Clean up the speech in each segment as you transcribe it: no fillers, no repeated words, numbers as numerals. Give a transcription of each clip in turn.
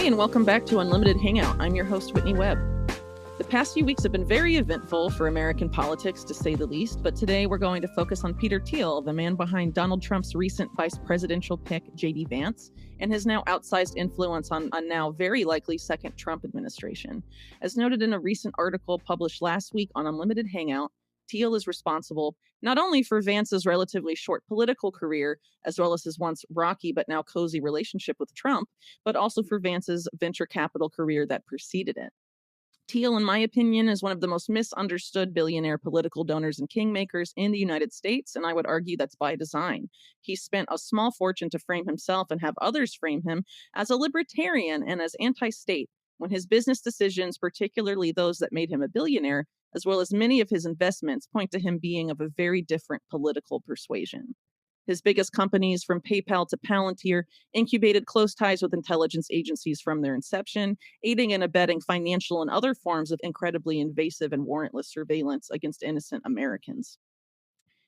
and welcome back to Unlimited Hangout. I'm your host, Whitney Webb. The past few weeks have been very eventful for American politics, to say the least, but today we're going to focus on Peter Thiel, the man behind Donald Trump's recent vice presidential pick, J.D. Vance, and his now outsized influence on a now very likely second Trump administration. As noted in a recent article published last week on Unlimited Hangout, Thiel is responsible not only for Vance's relatively short political career, as well as his once rocky but now cozy relationship with Trump, but also for Vance's venture capital career that preceded it. Thiel, in my opinion, is one of the most misunderstood billionaire political donors and kingmakers in the United States, and I would argue that's by design. He spent a small fortune to frame himself and have others frame him as a libertarian and as anti-state, when his business decisions, particularly those that made him a billionaire, as well as many of his investments, point to him being of a very different political persuasion. His biggest companies, from PayPal to Palantir, incubated close ties with intelligence agencies from their inception, aiding and abetting financial and other forms of incredibly invasive and warrantless surveillance against innocent Americans.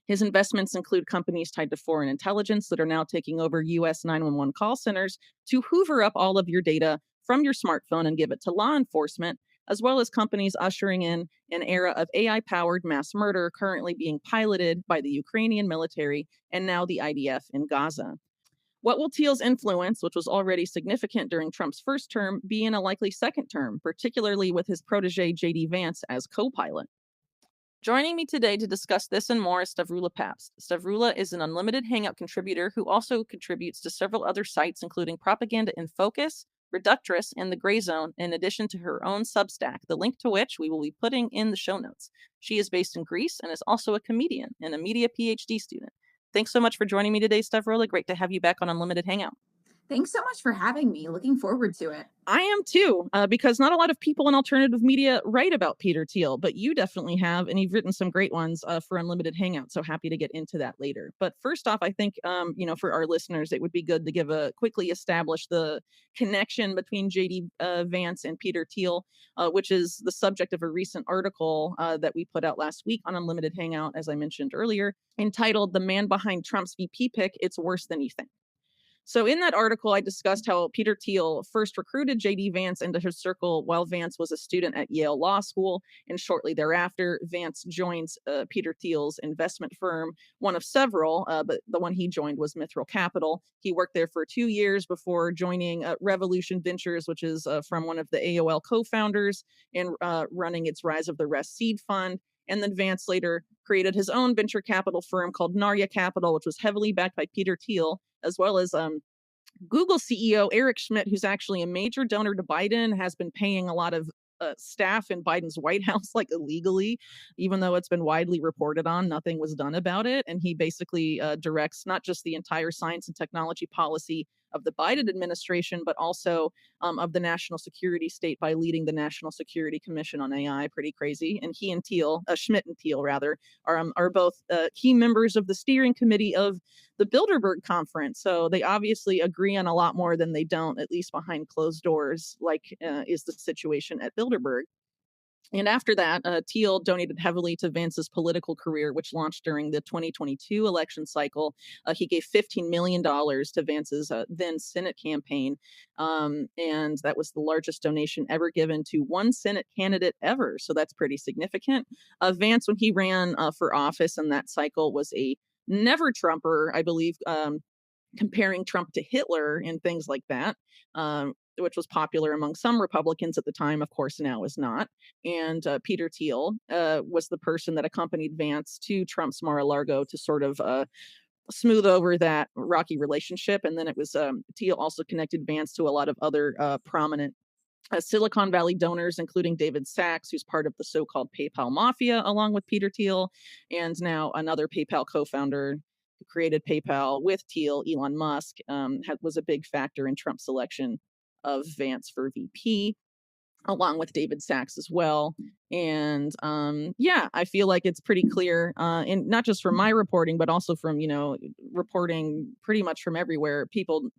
His investments include companies tied to foreign intelligence that are now taking over U.S. 911 call centers to hoover up all of your data from your smartphone and give it to law enforcement, as well as companies ushering in an era of AI-powered mass murder currently being piloted by the Ukrainian military and now the IDF in Gaza. What will Thiel's influence, which was already significant during Trump's first term, be in a likely second term, particularly with his protege J.D. Vance as co-pilot? Joining me today to discuss this and more is Stavroula Pabst. Stavroula is an Unlimited Hangout contributor who also contributes to several other sites, including Propaganda in Focus, Reductress, and The Gray Zone, in addition to her own Substack, the link to which we will be putting in the show notes. She is based in Greece and is also a comedian and a media PhD student. Thanks so much for joining me today, Stavroula. Great to have you back on Unlimited Hangout. Thanks so much for having me. Looking forward to it. I am too, because not a lot of people in alternative media write about Peter Thiel, but you definitely have, and you've written some great ones for Unlimited Hangout. So happy to get into that later. But first off, I think for our listeners, it would be good to quickly establish the connection between J.D. Vance and Peter Thiel, which is the subject of a recent article that we put out last week on Unlimited Hangout, as I mentioned earlier, entitled "The Man Behind Trump's VP Pick: It's Worse Than You Think." So in that article, I discussed how Peter Thiel first recruited J.D. Vance into his circle while Vance was a student at Yale Law School, and shortly thereafter, Vance joins Peter Thiel's investment firm, one of several, but the one he joined was Mithril Capital. He worked there for 2 years before joining Revolution Ventures, which is from one of the AOL co-founders, and running its Rise of the Rest seed fund. And then Vance later created his own venture capital firm called Narya Capital, which was heavily backed by Peter Thiel, as well as Google CEO Eric Schmidt, who's actually a major donor to Biden, has been paying a lot of staff in Biden's White House, like illegally, even though it's been widely reported on. Nothing was done about it. And he basically directs not just the entire science and technology policy of the Biden administration, but also of the national security state by leading the National Security Commission on AI. Pretty crazy. And he and Thiel, Schmidt and Thiel rather, are both key members of the steering committee of the Bilderberg Conference. So they obviously agree on a lot more than they don't, at least behind closed doors, like is the situation at Bilderberg. And after that, Thiel donated heavily to Vance's political career, which launched during the 2022 election cycle. He gave $15 million to Vance's then Senate campaign, and that was the largest donation ever given to one Senate candidate ever. So that's pretty significant. Vance, when he ran for office in that cycle, was a never Trumper, I believe, comparing Trump to Hitler and things like that. Which was popular among some Republicans at the time, of course, now is not. And Peter Thiel was the person that accompanied Vance to Trump's Mar-a-Lago to sort of smooth over that rocky relationship. And then it was Thiel also connected Vance to a lot of other prominent Silicon Valley donors, including David Sachs, who's part of the so-called PayPal mafia, along with Peter Thiel, and now another PayPal co-founder who created PayPal with Thiel, Elon Musk, was a big factor in Trump's selection of Vance for VP, along with David Sachs as well. And I feel like it's pretty clear, and not just from my reporting, but also from, reporting pretty much from everywhere. People,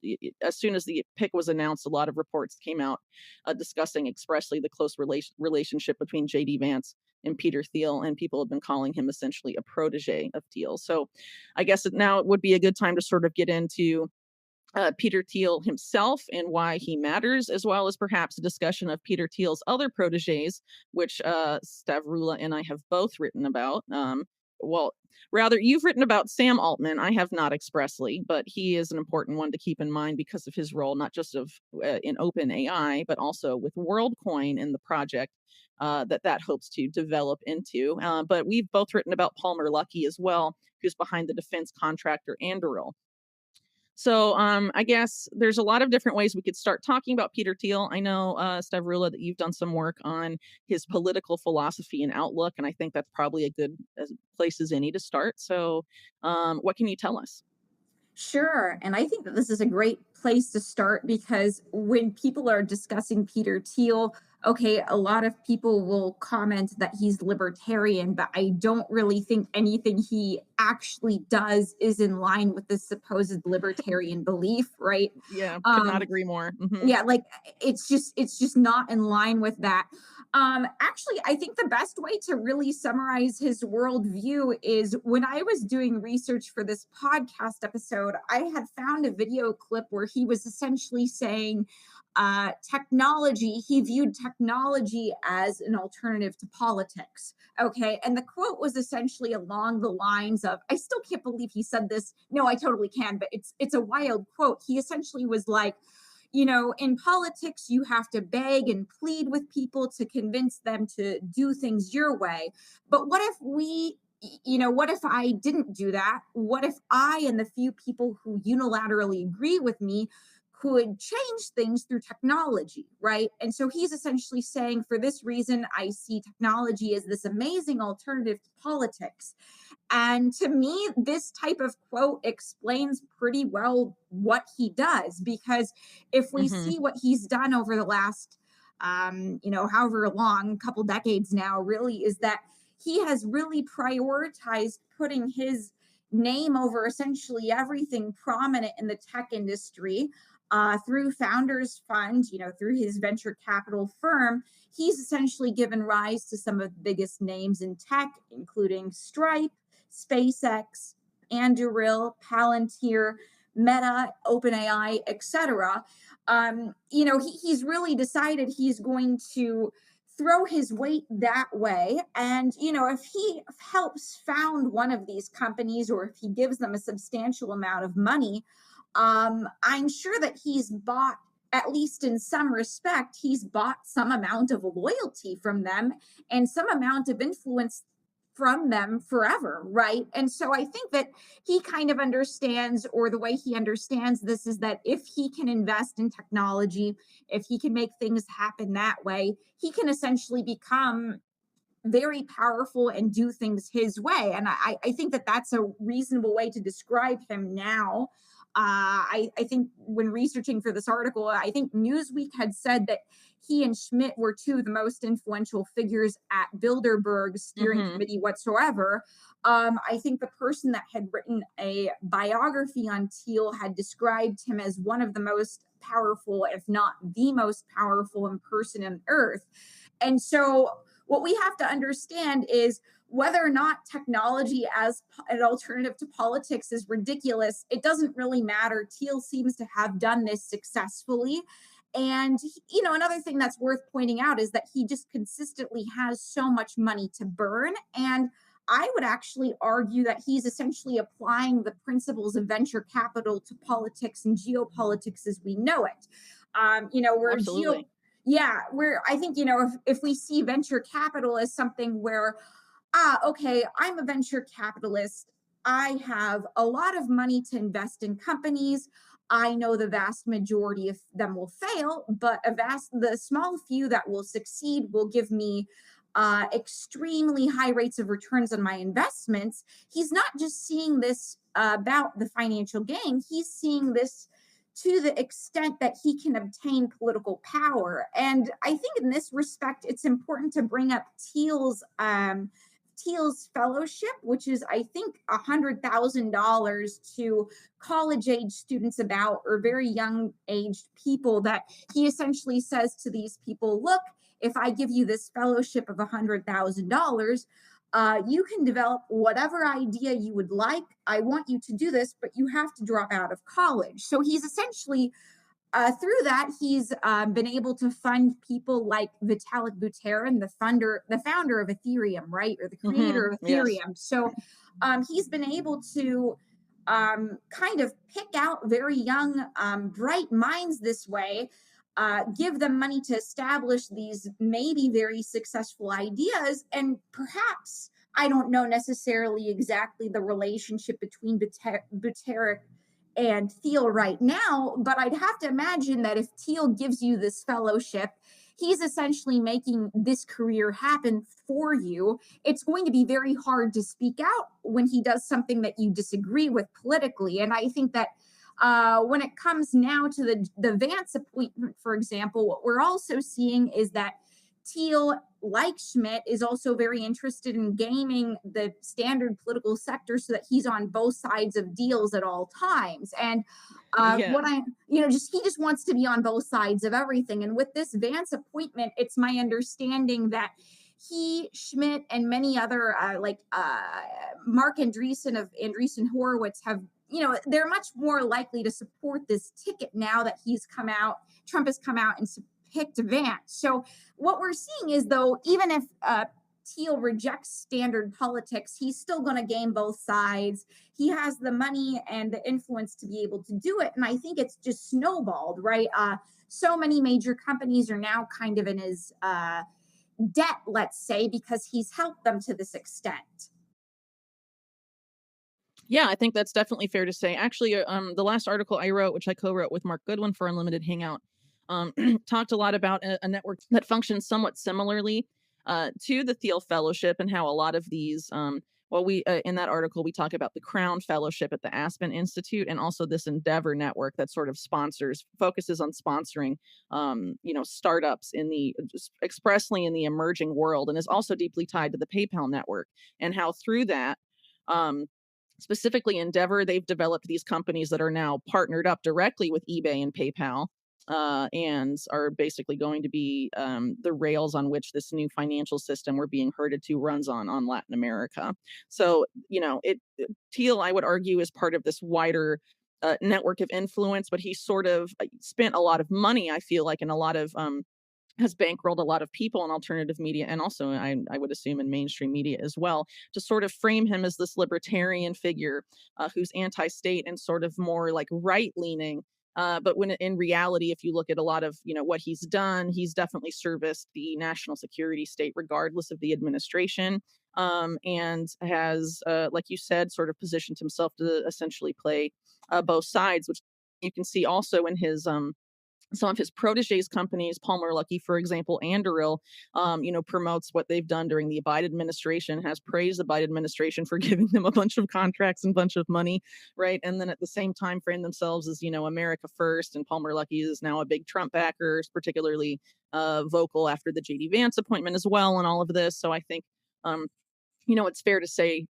as soon as the pick was announced, a lot of reports came out discussing expressly the close relationship between J.D. Vance and Peter Thiel, and people have been calling him essentially a protege of Thiel. So I guess now it would be a good time to sort of get into Peter Thiel himself and why he matters, as well as perhaps a discussion of Peter Thiel's other proteges, which Stavroula and I have both written about. Well, rather, you've written about Sam Altman. I have not expressly, but he is an important one to keep in mind because of his role, not just of in open AI, but also with WorldCoin in the project. That hopes to develop into. But we've both written about Palmer Luckey as well, who's behind the defense contractor Anduril. So, I guess there's a lot of different ways we could start talking about Peter Thiel. I know, Stavroula, that you've done some work on his political philosophy and outlook, and I think that's probably a good place as any to start. So, what can you tell us? Sure. And I think that this is a great place to start because when people are discussing Peter Thiel, okay, a lot of people will comment that he's libertarian, but I don't really think anything he actually does is in line with the supposed libertarian belief, right? Yeah, could not Um, agree more. Mhm. yeah, like it's just not in line with that. Actually, I think the best way to really summarize his worldview is when I was doing research for this podcast episode, I had found a video clip where he was essentially saying he viewed technology as an alternative to politics. Okay. And the quote was essentially along the lines of, I still can't believe he said this. No, I totally can, but it's a wild quote. He essentially was like, in politics, you have to beg and plead with people to convince them to do things your way. But what if I didn't do that? What if I and the few people who unilaterally agree with me could change things through technology, right? And so he's essentially saying, for this reason, I see technology as this amazing alternative to politics. And to me, this type of quote explains pretty well what he does, because if we Mhm. see what he's done over the last, however long, couple decades now, really, is that he has really prioritized putting his name over essentially everything prominent in the tech industry through Founders Fund, through his venture capital firm. He's essentially given rise to some of the biggest names in tech, including Stripe, SpaceX, Anduril, Palantir, Meta, OpenAI, etc. He's really decided he's going to throw his weight that way. And, if he helps found one of these companies or if he gives them a substantial amount of money, I'm sure that he's bought, at least in some respect, he's bought some amount of loyalty from them and some amount of influence from them forever, right? And so I think that he kind of understands, or the way he understands this is that if he can invest in technology, if he can make things happen that way, he can essentially become very powerful and do things his way. And I think that that's a reasonable way to describe him now. I think when researching for this article, I think Newsweek had said that he and Schmidt were two of the most influential figures at Bilderberg's steering Mhm. committee whatsoever. I think the person that had written a biography on Thiel had described him as one of the most powerful, if not the most powerful in person on earth. And so what we have to understand is whether or not technology as an alternative to politics is ridiculous, it doesn't really matter. Thiel seems to have done this successfully. And, another thing that's worth pointing out is that he just consistently has so much money to burn. And I would actually argue that he's essentially applying the principles of venture capital to politics and geopolitics as we know it. Where Absolutely. yeah, where I think, if we see venture capital as something where, okay, I'm a venture capitalist. I have a lot of money to invest in companies. I know the vast majority of them will fail, but the small few that will succeed will give me extremely high rates of returns on my investments. He's not just seeing this about the financial gain, he's seeing this to the extent that he can obtain political power. And I think in this respect, it's important to bring up Thiel's fellowship, which is, I think, $100,000 to college age students about, or very young aged people, that he essentially says to these people, look, if I give you this fellowship of $100,000, You can develop whatever idea you would like. I want you to do this, but you have to drop out of college. So he's essentially through that, he's been able to fund people like Vitalik Buterin, the founder of Ethereum, right, or the creator of Yes. Ethereum. So he's been able to kind of pick out very young, bright minds this way, give them money to establish these maybe very successful ideas, and perhaps I don't know necessarily exactly the relationship between Buterin and Thiel right now, but I'd have to imagine that if Thiel gives you this fellowship, he's essentially making this career happen for you. It's going to be very hard to speak out when he does something that you disagree with politically. And I think that when it comes now to the Vance appointment, for example, what we're also seeing is that Thiel, like Schmidt, is also very interested in gaming the standard political sector so that he's on both sides of deals at all times. And Yeah. what I, just he just wants to be on both sides of everything. And with this Vance appointment, it's my understanding that he, Schmidt, and many other Mark Andreessen of Andreessen Horowitz have, they're much more likely to support this ticket now that Trump has come out and picked Vance. So what we're seeing is, though, even if Thiel rejects standard politics, he's still going to game both sides. He has the money and the influence to be able to do it. And I think it's just snowballed, right? So many major companies are now kind of in his debt, let's say, because he's helped them to this extent. Yeah, I think that's definitely fair to say. Actually, the last article I wrote, which I co-wrote with Mark Goodwin for Unlimited Hangout, talked a lot about a network that functions somewhat similarly to the Thiel Fellowship, and how a lot of these, well, we in that article we talk about the Crown Fellowship at the Aspen Institute, and also this Endeavor network that sort of focuses on sponsoring, startups in the expressly in the emerging world, and is also deeply tied to the PayPal network, and how through that. Um, Specifically Endeavor, they've developed these companies that are now partnered up directly with eBay and PayPal, and are basically going to be the rails on which this new financial system we're being herded to runs on Latin America. So, Thiel, I would argue, is part of this wider network of influence, but he sort of spent a lot of money, I feel like, and a lot of has bankrolled a lot of people in alternative media, and also I would assume in mainstream media as well, to sort of frame him as this libertarian figure who's anti-state and sort of more like right-leaning. But when in reality, if you look at a lot of what he's done, he's definitely serviced the national security state regardless of the administration, and has, like you said, sort of positioned himself to essentially play both sides, which you can see also in his some of his proteges companies, Palmer Luckey, for example, Anduril, promotes what they've done during the Biden administration, has praised the Biden administration for giving them a bunch of contracts and a bunch of money, right? And then at the same time frame themselves as, America first. And Palmer Luckey is now a big Trump backer, particularly vocal after the JD Vance appointment as well, and all of this. So I think um, it's fair to say,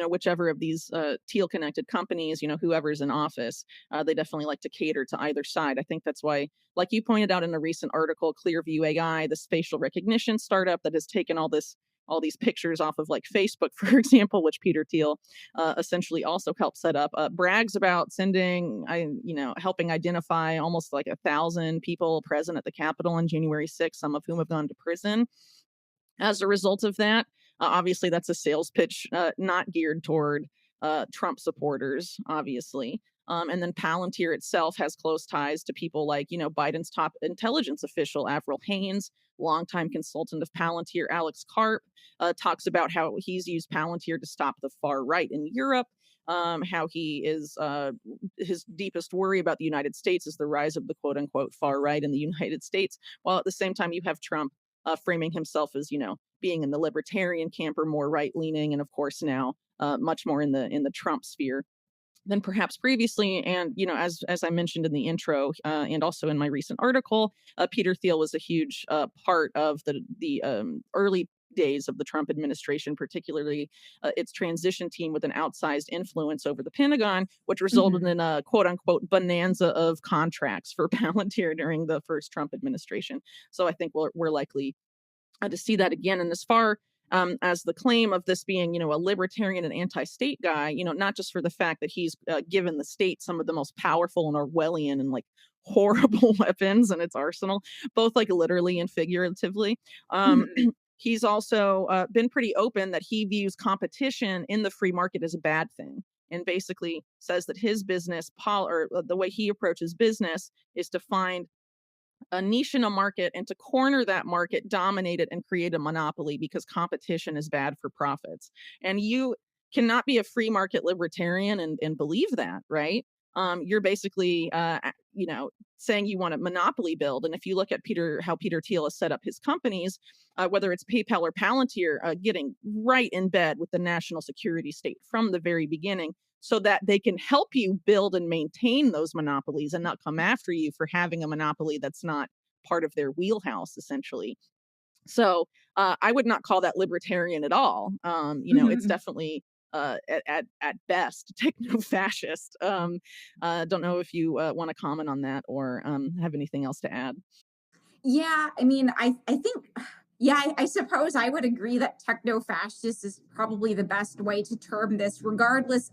whichever of these Teal connected companies, whoever's in office, they definitely like to cater to either side. I think that's why, like you pointed out in a recent article, Clearview AI, the facial recognition startup that has taken all these pictures off of like Facebook, for example, which Peter Thiel essentially also helped set up, brags about helping identify almost like 1,000 people present at the Capitol on January 6th, some of whom have gone to prison as a result of that. Obviously, that's a sales pitch not geared toward Trump supporters, obviously. And then Palantir itself has close ties to people like, Biden's top intelligence official, Avril Haines, longtime consultant of Palantir, Alex Karp, talks about how he's used Palantir to stop the far right in Europe. How he is his deepest worry about the United States is the rise of the quote unquote far right in the United States, while at the same time you have Trump framing himself as being in the libertarian camp or more right leaning, and of course now much more in the Trump sphere than perhaps previously. And as I mentioned in the intro, and also in my recent article, Peter Thiel was a huge part of the early days of the Trump administration, particularly its transition team with an outsized influence over the Pentagon, which resulted Mhm. in a quote unquote bonanza of contracts for Palantir during the first Trump administration. So I think we're likely to see that again. And as far as the claim of this being, a libertarian and anti-state guy, not just for the fact that he's given the state some of the most powerful and Orwellian and like horrible weapons in its arsenal, both like literally and figuratively. Um, Mhm. he's also been pretty open that he views competition in the free market as a bad thing. And basically says that his or the way he approaches business is to find a niche in a market and to corner that market, dominate it, and create a monopoly because competition is bad for profits. And you cannot be a free market libertarian and believe that, right? You're basically, saying you want a monopoly build. And if you look at how Peter Thiel has set up his companies, whether it's PayPal or Palantir, getting right in bed with the national security state from the very beginning, so that they can help you build and maintain those monopolies and not come after you for having a monopoly that's not part of their wheelhouse, essentially. So I would not call that libertarian at all. It's definitely at best techno-fascist. Don't know if you want to comment on that or have anything else to add. Yeah, I mean, I think, yeah, I suppose I would agree that techno fascist is probably the best way to term this. Regardless,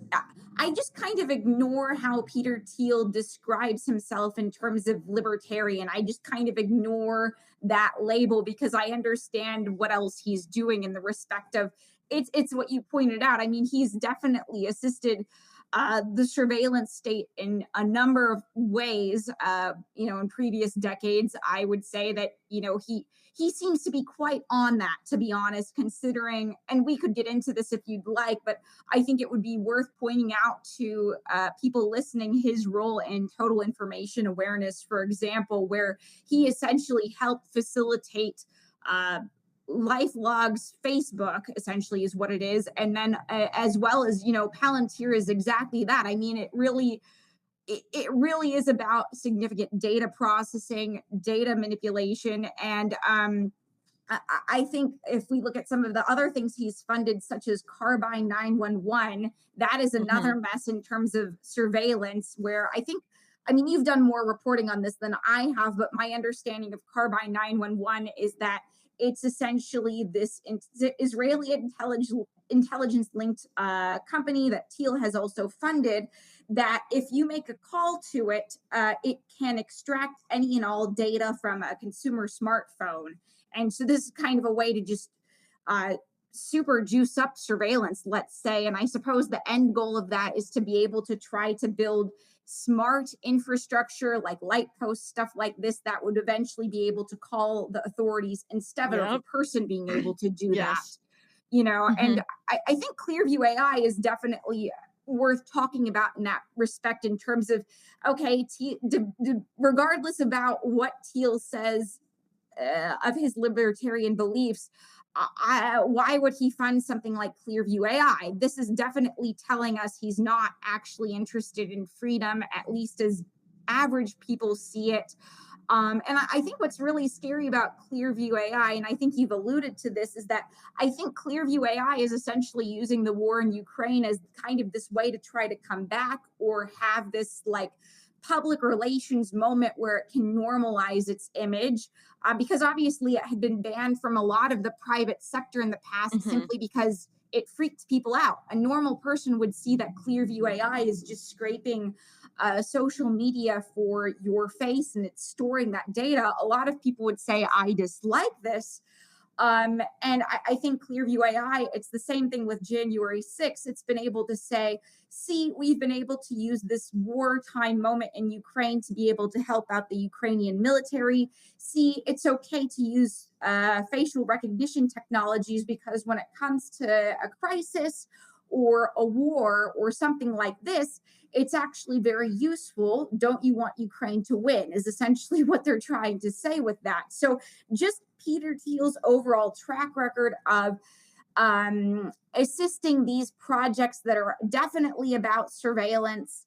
I just kind of ignore how Peter Thiel describes himself in terms of libertarian. I just kind of ignore that label because I understand what else he's doing in the respect of it's what you pointed out. I mean, he's definitely assisted the surveillance state in a number of ways. In previous decades, I would say that he seems to be quite on that, to be honest. Considering, and we could get into this if you'd like, but I think it would be worth pointing out to people listening his role in total information awareness, for example, where he essentially helped facilitate. Uh, Life logs Facebook essentially is what it is, and then as well as Palantir is exactly that. I mean, it really is about significant data processing, data manipulation, and I think if we look at some of the other things he's funded, such as Carbine 911, that is Hmm. another mess in terms of surveillance. Where I mean, you've done more reporting on this than I have, but my understanding of Carbine 911 is that it's essentially this Israeli intelligence linked company that Thiel has also funded. That if you make a call to it, it can extract any and all data from a consumer smartphone, and so this is kind of a way to just uh, super juice up surveillance, let's say. And I suppose the end goal of that is to be able to try to build smart infrastructure like light posts, stuff like this, that would eventually be able to call the authorities instead of a Yep. person being able to do that. Yes. And Hmm. I think Clearview AI is definitely worth talking about in that respect in terms of okay, regardless about what Teal says of his libertarian beliefs, why would he fund something like Clearview AI? This is definitely telling us he's not actually interested in freedom, at least as average people see it. And I think what's really scary about Clearview AI, and I think you've alluded to this, is that I think Clearview AI is essentially using the war in Ukraine as kind of this way to try to come back or have this like public relations moment where it can normalize its image, because obviously it had been banned from a lot of the private sector in the past Hmm. simply because it freaked people out. A normal person would see that Clearview AI is just scraping social media for your face and it's storing that data. A lot of people would say, I dislike this. And I think Clearview AI, it's the same thing with January 6th. It's been able to say, see, we've been able to use this wartime moment in Ukraine to be able to help out the Ukrainian military. See, it's okay to use facial recognition technologies because when it comes to a crisis or a war or something like this, it's actually very useful. Don't you want Ukraine to win? Is essentially what they're trying to say with that. So just Peter Thiel's overall track record of assisting these projects that are definitely about surveillance,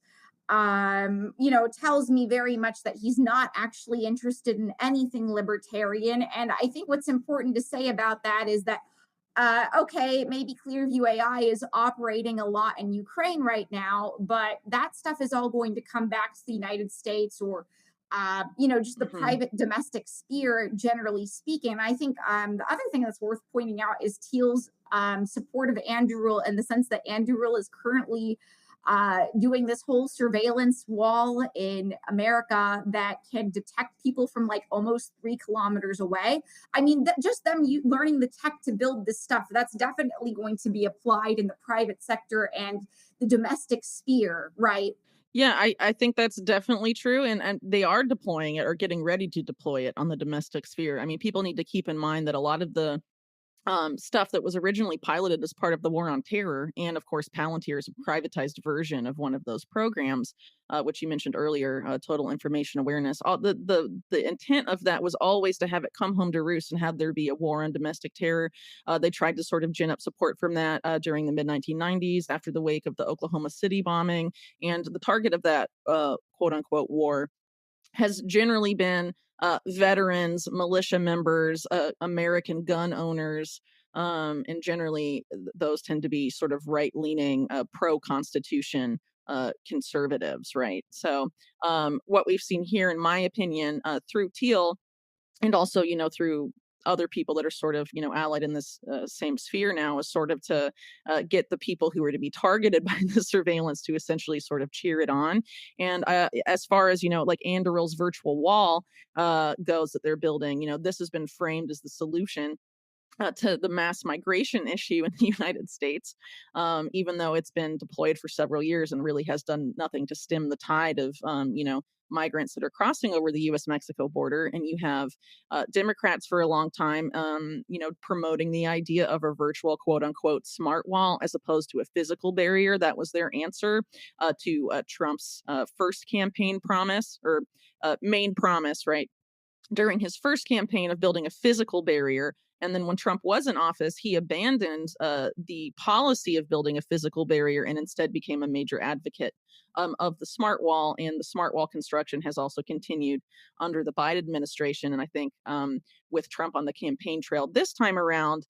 tells me very much that he's not actually interested in anything libertarian. And I think what's important to say about that is that okay, maybe Clearview AI is operating a lot in Ukraine right now, but that stuff is all going to come back to the United States or just the Hmm. private domestic sphere, generally speaking. I think the other thing that's worth pointing out is Thiel's support of Andrew Rule, in the sense that Andrew Rule is currently doing this whole surveillance wall in America that can detect people from like almost 3 kilometers away. I mean, just them learning the tech to build this stuff, that's definitely going to be applied in the private sector and the domestic sphere, right? Yeah, I think that's definitely true, and they are deploying it or getting ready to deploy it on the domestic sphere. I mean, people need to keep in mind that a lot of the stuff that was originally piloted as part of the war on terror, and of course, Palantir is a privatized version of one of those programs, which you mentioned earlier, total information awareness. All the intent of that was always to have it come home to roost and have there be a war on domestic terror. They tried to sort of gin up support from that during the mid 1990s after the wake of the Oklahoma City bombing, and the target of that quote unquote war has generally been veterans, militia members, American gun owners, and generally those tend to be sort of right leaning, pro Constitution conservatives, right? So, what we've seen here, in my opinion, through Teal and also, through other people that are sort of, allied in this same sphere now, is sort of to get the people who are to be targeted by the surveillance to essentially sort of cheer it on. And as far as, like Anduril's virtual wall goes that they're building, this has been framed as the solution to the mass migration issue in the United States, even though it's been deployed for several years and really has done nothing to stem the tide of, migrants that are crossing over the U.S. Mexico border. And you have Democrats for a long time, promoting the idea of a virtual quote unquote smart wall as opposed to a physical barrier. That was their answer to Trump's first campaign promise or main promise, right? During his first campaign of building a physical barrier. And then when Trump was in office, he abandoned the policy of building a physical barrier and instead became a major advocate of the smart wall. And the smart wall construction has also continued under the Biden administration. And I think with Trump on the campaign trail this time around,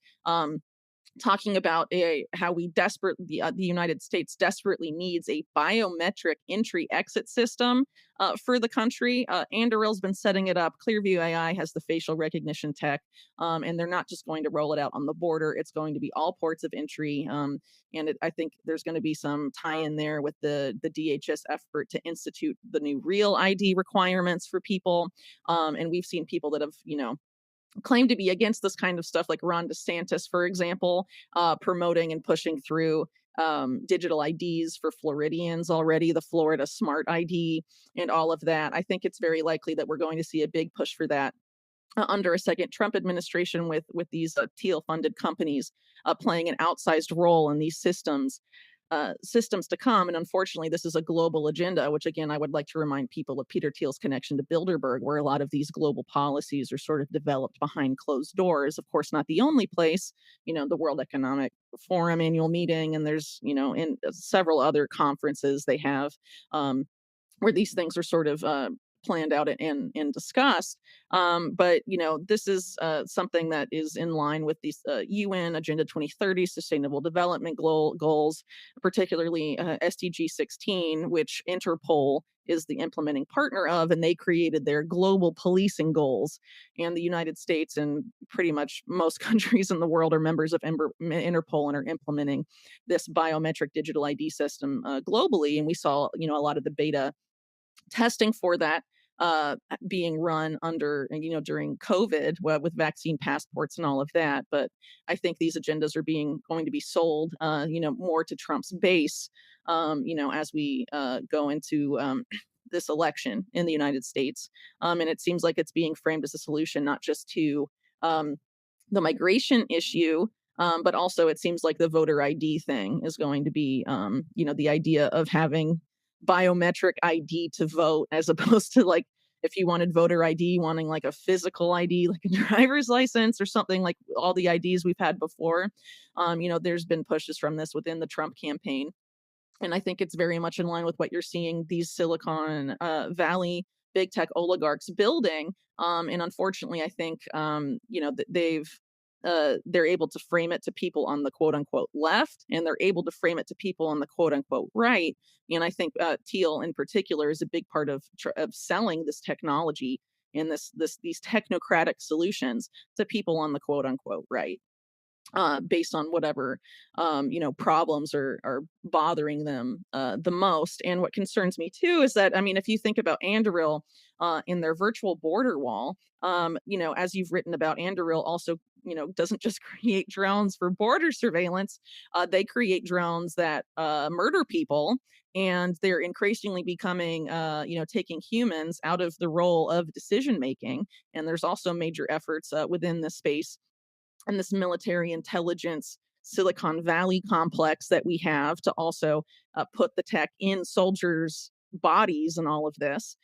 talking about how the United States desperately needs a biometric entry exit system for the country. Anduril's been setting it up. Clearview AI has the facial recognition tech, and they're not just going to roll it out on the border. It's going to be all ports of entry, and I think there's going to be some tie-in there with the DHS effort to institute the new real ID requirements for people. And we've seen people that have claim to be against this kind of stuff, like Ron DeSantis, for example, promoting and pushing through digital IDs for Floridians already, the Florida Smart ID, and all of that. I think it's very likely that we're going to see a big push for that under a second Trump administration with these Teal funded companies playing an outsized role in these systems to come. And unfortunately, this is a global agenda, which again, I would like to remind people of Peter Thiel's connection to Bilderberg, where a lot of these global policies are sort of developed behind closed doors. Of course, not the only place, the World Economic Forum annual meeting, and there's, in several other conferences they have. Where these things are sort of planned out and discussed. But this is something that is in line with these UN Agenda 2030 Sustainable Development Goals, particularly SDG 16, which Interpol is the implementing partner of, and they created their global policing goals. And the United States and pretty much most countries in the world are members of Interpol and are implementing this biometric digital ID system globally. And we saw, a lot of the beta testing for that being run under, during COVID with vaccine passports and all of that. But I think these agendas are going to be sold, more to Trump's base, as we go into this election in the United States. And it seems like it's being framed as a solution, not just to um, the migration issue, but also it seems like the voter ID thing is going to be, the idea of having biometric ID to vote as opposed to like if you wanted voter ID, wanting like a physical ID, like a driver's license or something like all the IDs we've had before. There's been pushes from this within the Trump campaign. And I think it's very much in line with what you're seeing these Silicon Valley big tech oligarchs building. And unfortunately, I think, they've they're able to frame it to people on the quote unquote left, and they're able to frame it to people on the quote unquote right. And I think Teal in particular is a big part of selling this technology and these technocratic solutions to people on the quote unquote right, based on whatever problems are bothering them the most. And what concerns me too is that, I mean, if you think about Anduril in their virtual border wall, as you've written about, Anduril also doesn't just create drones for border surveillance. They create drones that murder people. And they're increasingly becoming, taking humans out of the role of decision making. And there's also major efforts within this space and this military intelligence Silicon Valley complex that we have to also put the tech in soldiers' bodies and all of this.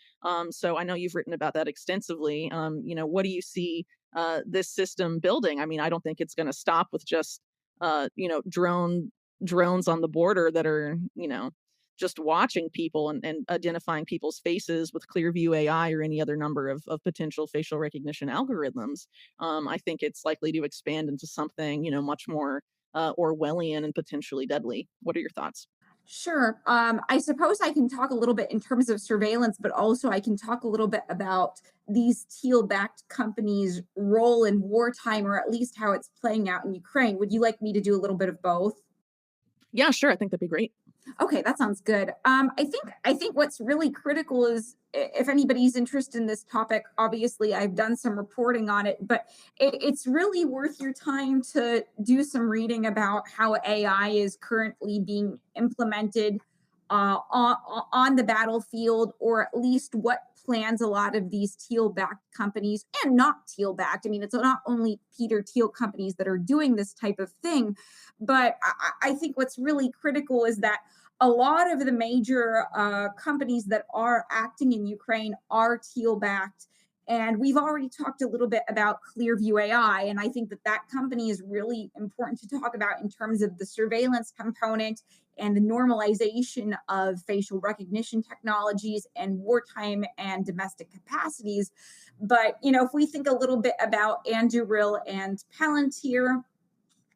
So I know you've written about that extensively. What do you see this system building? I mean, I don't think it's going to stop with just drones on the border that are just watching people and identifying people's faces with Clearview AI or any other number of potential facial recognition algorithms. I think it's likely to expand into something, much more Orwellian and potentially deadly. What are your thoughts? Sure. I suppose I can talk a little bit in terms of surveillance, but also I can talk a little bit about these teal-backed companies' role in wartime, or at least how it's playing out in Ukraine. Would you like me to do a little bit of both? Yeah, sure. I think that'd be great. Okay, that sounds good. I think what's really critical is, if anybody's interested in this topic, obviously I've done some reporting on it, but it's really worth your time to do some reading about how AI is currently being implemented on the battlefield, or at least what plans a lot of these teal-backed companies, and not teal-backed. I mean, it's not only Peter Thiel companies that are doing this type of thing, but I think what's really critical is that a lot of the major companies that are acting in Ukraine are teal backed. And we've already talked a little bit about Clearview AI. And I think that that company is really important to talk about in terms of the surveillance component and the normalization of facial recognition technologies and wartime and domestic capacities. But, if we think a little bit about Anduril and Palantir,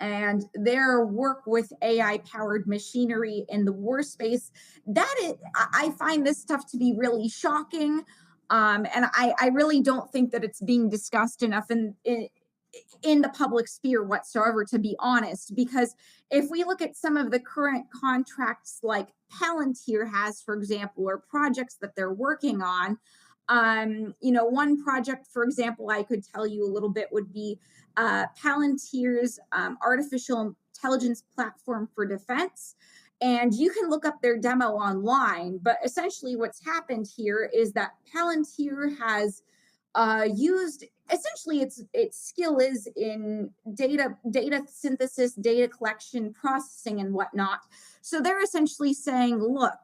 and their work with AI powered machinery in the war space, that is, I find this stuff to be really shocking. And I really don't think that it's being discussed enough in the public sphere whatsoever, to be honest. Because if we look at some of the current contracts like Palantir has, for example, or projects that they're working on, one project, for example, I could tell you a little bit would be Palantir's artificial intelligence platform for defense. And you can look up their demo online. But essentially, what's happened here is that Palantir has used, essentially its skill is in data synthesis, data collection, processing, and whatnot. So they're essentially saying, look,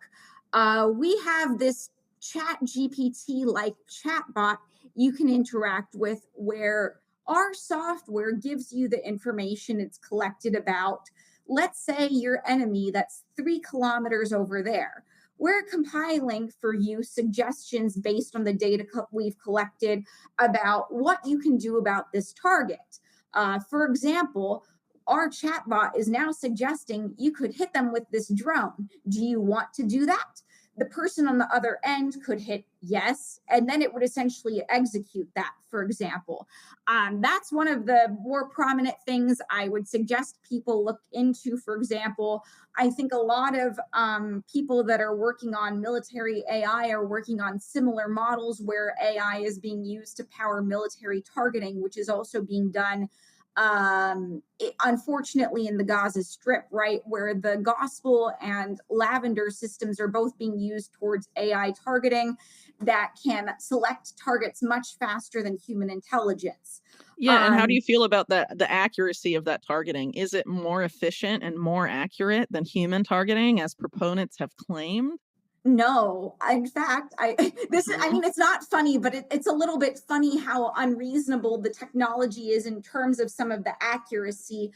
we have this chat GPT like chatbot you can interact with, where our software gives you the information it's collected about, let's say, your enemy that's 3 kilometers over there. We're compiling for you suggestions based on the data we've collected about what you can do about this target. For example, our chatbot is now suggesting you could hit them with this drone. Do you want to do that? The person on the other end could hit yes, and then it would essentially execute that, for example. That's one of the more prominent things I would suggest people look into. For example, I think a lot of people that are working on military AI are working on similar models where AI is being used to power military targeting, which is also being done unfortunately in the Gaza Strip, right, where the Gospel and Lavender systems are both being used towards AI targeting that can select targets much faster than human intelligence. Yeah, and how do you Um, feel about the accuracy of that targeting? Is it more efficient and more accurate than human targeting, as proponents have claimed? No, in fact, I Mhm. mean, it's not funny, but it's a little bit funny how unreasonable the technology is in terms of some of the accuracy.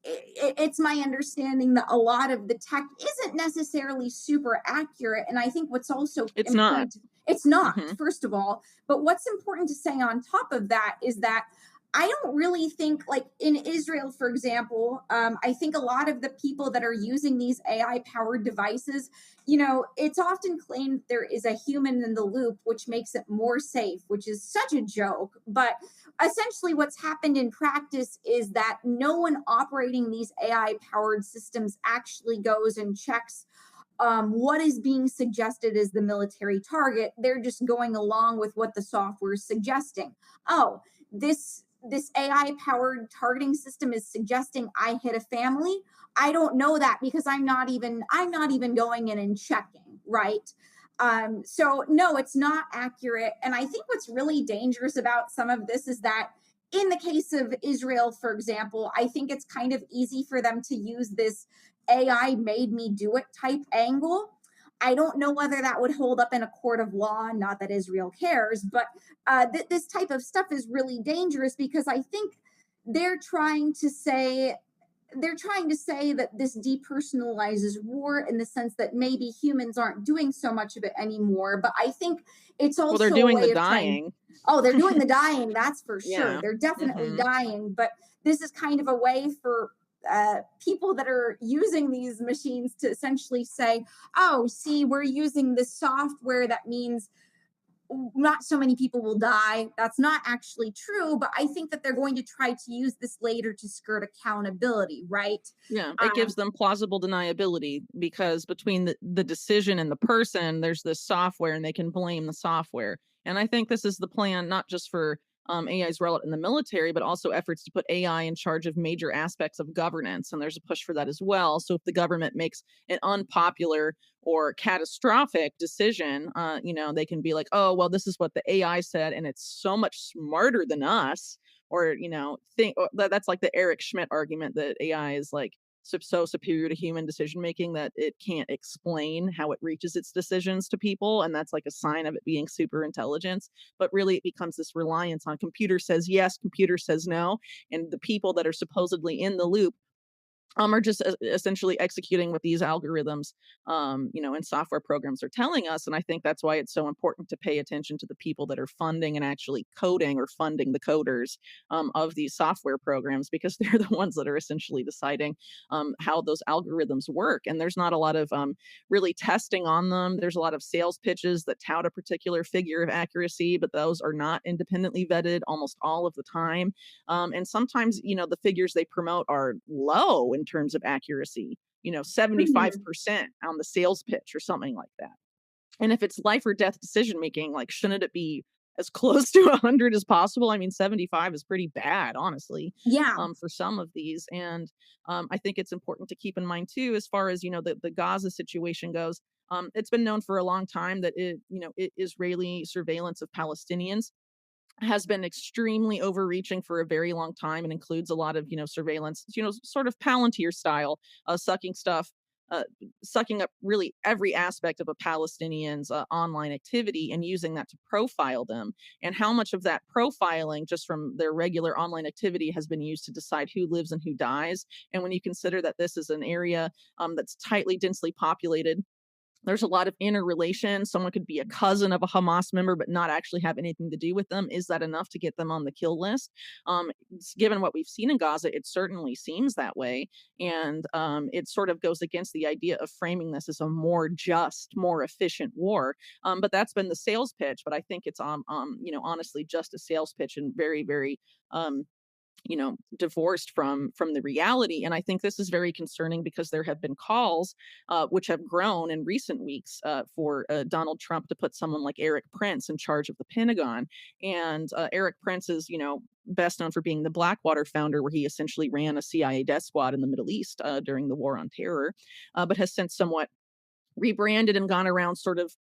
It's my understanding that a lot of the tech isn't necessarily super accurate. And I think what's also It's not. important, it's not, Mhm. first of all, but what's important to say on top of that is that I don't really think, like in Israel, for example, I think a lot of the people that are using these AI powered devices, it's often claimed there is a human in the loop, which makes it more safe, which is such a joke. But essentially, what's happened in practice is that no one operating these AI powered systems actually goes and checks what is being suggested as the military target. They're just going along with what the software is suggesting. Oh, this AI powered targeting system is suggesting I hit a family. I don't know that because I'm not even going in and checking, right? So no, it's not accurate. And I think what's really dangerous about some of this is that in the case of Israel, for example, I think it's kind of easy for them to use this AI made me do it type angle. I don't know whether that would hold up in a court of law, not that Israel cares, but this type of stuff is really dangerous because I think they're trying to say they're trying to say that this depersonalizes war in the sense that maybe humans aren't doing so much of it anymore. But I think it's Well, they're also a doing the way of trying. dying. Oh, they're doing the dying, that's for sure. Yeah. They're definitely Mhm. dying. But this is kind of a way for people that are using these machines to essentially say, oh, see, we're using this software that means not so many people will die. That's not actually true, but I think that they're going to try to use this later to skirt accountability, right? Yeah, it gives Um, them plausible deniability because between the decision and the person, there's this software and they can blame the software. And I think this is the plan, not just for AI's rollout in the military, but also efforts to put AI in charge of major aspects of governance. And there's a push for that as well. So if the government makes an unpopular or catastrophic decision, they can be like, oh, well, this is what the AI said, and it's so much smarter than us. Or think that's like the Eric Schmidt argument that AI is like so superior to human decision making that it can't explain how it reaches its decisions to people, and that's like a sign of it being super intelligence. But really it becomes this reliance on computer says yes, computer says no, and the people that are supposedly in the loop are just essentially executing what these algorithms, and software programs are telling us. And I think that's why it's so important to pay attention to the people that are funding and actually coding or funding the coders of these software programs, because they're the ones that are essentially deciding how those algorithms work. And there's not a lot of really testing on them. There's a lot of sales pitches that tout a particular figure of accuracy, but those are not independently vetted almost all of the time. And sometimes, the figures they promote are low in terms of accuracy, mhm. 75% on the sales pitch or something like that. And if it's life or death decision making, like, shouldn't it be as close to 100 as possible? I mean, 75 is pretty bad, honestly, Yeah. for some of these. And I think it's important to keep in mind, too, as far as, the Gaza situation goes. It's been known for a long time that Israeli surveillance of Palestinians has been extremely overreaching for a very long time and includes a lot of, surveillance, sort of Palantir style, sucking stuff, uh, sucking up really every aspect of a Palestinian's online activity and using that to profile them. And how much of that profiling, just from their regular online activity, has been used to decide who lives and who dies. And when you consider that this is an area that's tightly, densely populated, there's a lot of interrelation. Someone could be a cousin of a Hamas member, but not actually have anything to do with them. Is that enough to get them on the kill list? Given what we've seen in Gaza, it certainly seems that way. And it sort of goes against the idea of framing this as a more just, more efficient war. But that's been the sales pitch. But I think it's, honestly, just a sales pitch and very, very, um, divorced from the reality. And I think this is very concerning because there have been calls which have grown in recent weeks for Donald Trump to put someone like Eric Prince in charge of the Pentagon. And Eric Prince is, best known for being the Blackwater founder, where he essentially ran a CIA death squad in the Middle East during the war on terror, but has since somewhat rebranded and gone around sort of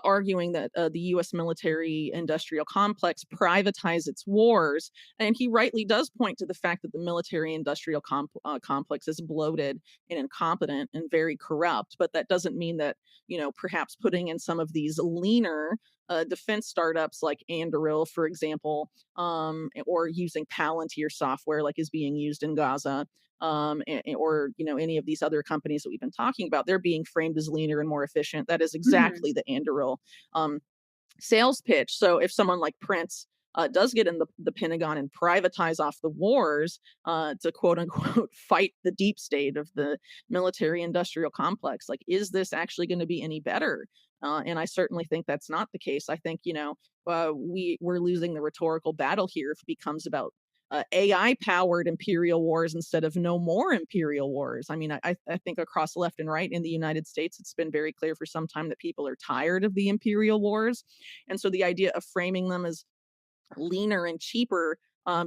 arguing that the U.S. military industrial complex privatize its wars. And he rightly does point to the fact that the military industrial complex is bloated and incompetent and very corrupt. But that doesn't mean that, perhaps putting in some of these leaner defense startups like Anduril, for example, or using Palantir software like is being used in Gaza, or any of these other companies that we've been talking about, they're being framed as leaner and more efficient. That is Mhm. exactly the Anduril um, sales pitch. So if someone like Prince does get in the Pentagon and privatize off the wars to quote unquote fight the deep state of the military industrial complex. Like, is this actually going to be any better? And I certainly think that's not the case. I think, we're losing the rhetorical battle here if it becomes about AI powered imperial wars instead of no more imperial wars. I mean, I think across left and right in the United States, it's been very clear for some time that people are tired of the imperial wars. And so the idea of framing them as leaner and cheaper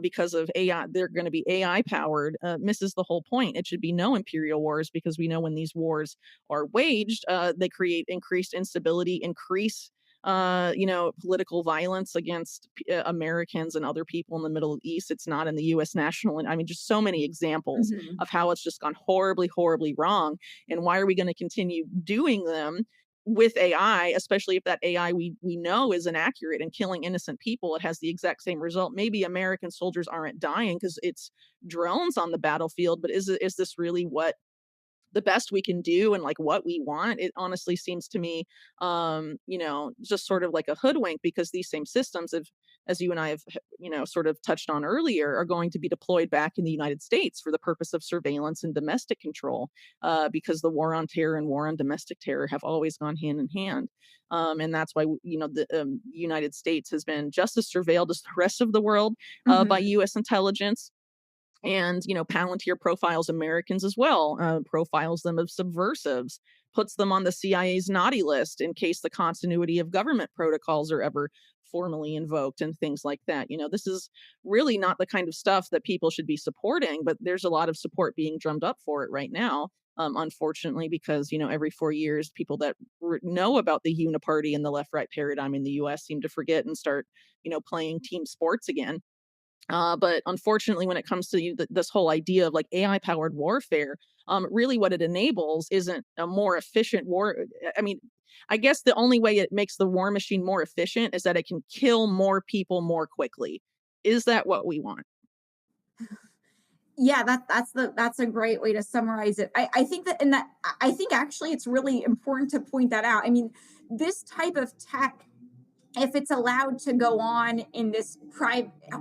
because of AI, they're going to be AI powered, misses the whole point. It should be no imperial wars because we know when these wars are waged, they create increased instability, increase political violence against Americans and other people in the Middle East. It's not in the U.S. national, and I mean, just so many examples Mhm. of how it's just gone horribly, horribly wrong. And why are we going to continue doing them with AI, especially if that AI we know is inaccurate and killing innocent people? It has the exact same result. Maybe American soldiers aren't dying because it's drones on the battlefield, but is this really what the best we can do and like what we want? It honestly seems to me, just sort of like a hoodwink, because these same systems, have, as you and I have, sort of touched on earlier, are going to be deployed back in the United States for the purpose of surveillance and domestic control, because the war on terror and war on domestic terror have always gone hand in hand. And that's why, the United States has been just as surveilled as the rest of the world by Mhm. U.S. intelligence. And Palantir profiles Americans as well, profiles them as subversives, puts them on the CIA's naughty list in case the continuity of government protocols are ever formally invoked and things like that. This is really not the kind of stuff that people should be supporting, but there's a lot of support being drummed up for it right now. Unfortunately, because every 4 years, people that know about the uniparty and the left-right paradigm in the U.S. seem to forget and start, playing team sports again. But unfortunately, when it comes to this whole idea of like AI powered warfare, really what it enables isn't a more efficient war. I mean, I guess the only way it makes the war machine more efficient is that it can kill more people more quickly. Is that what we want? Yeah, that's a great way to summarize it. I think that in that I think actually it's really important to point that out. I mean, this type of tech, if it's allowed to go on in this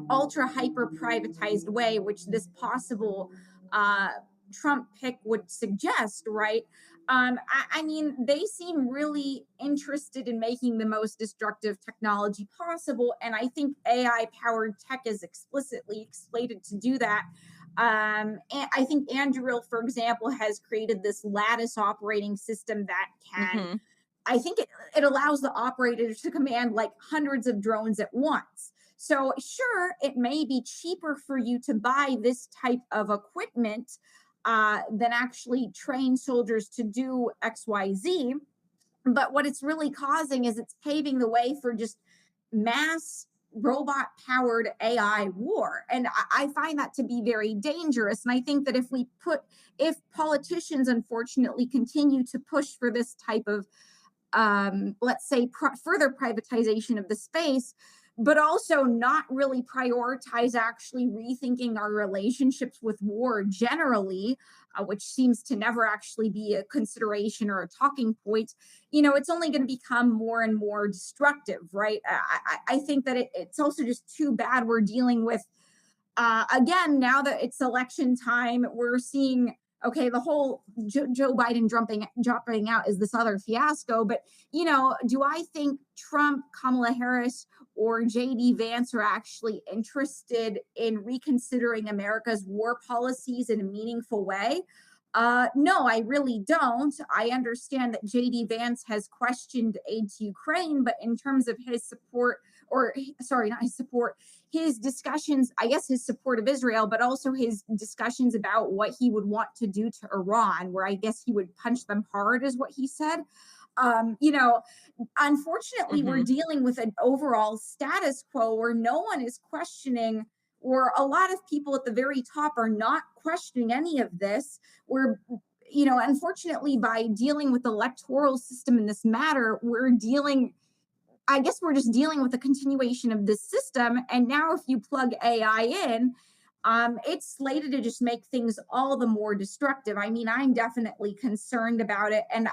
ultra hyper privatized way, which this possible uh, Trump pick would suggest, right? I mean, they seem really interested in making the most destructive technology possible, and I think AI powered tech is explicitly slated to do that. And I think Anduril, for example, has created this lattice operating system that can, Hmm. I think it allows the operators to command like hundreds of drones at once. So, sure, it may be cheaper for you to buy this type of equipment than actually train soldiers to do XYZ. But what it's really causing is it's paving the way for just mass robot powered AI war. And I find that to be very dangerous. And I think that if politicians unfortunately continue to push for this type of let's say, further privatization of the space, but also not really prioritize actually rethinking our relationships with war generally, which seems to never actually be a consideration or a talking point. It's only going to become more and more destructive, right? I think that it's also just too bad we're dealing with again, now that it's election time, we're seeing okay, the whole Joe Biden dropping out is this other fiasco. But do I think Trump, Kamala Harris, or JD Vance are actually interested in reconsidering America's war policies in a meaningful way? No, I really don't. I understand that JD Vance has questioned aid to Ukraine, but in terms of his support, or sorry, not his support, his discussions, I guess his support of Israel, but also his discussions about what he would want to do to Iran, where I guess he would punch them hard, is what he said. Um, you know, Unfortunately, we're Hmm. dealing with an overall status quo where no one is questioning, or a lot of people at the very top are not questioning any of this. We're Unfortunately, by dealing with the electoral system in this matter, I guess we're just dealing with the continuation of this system. And now, if you plug AI in, it's slated to just make things all the more destructive. I mean, I'm definitely concerned about it. And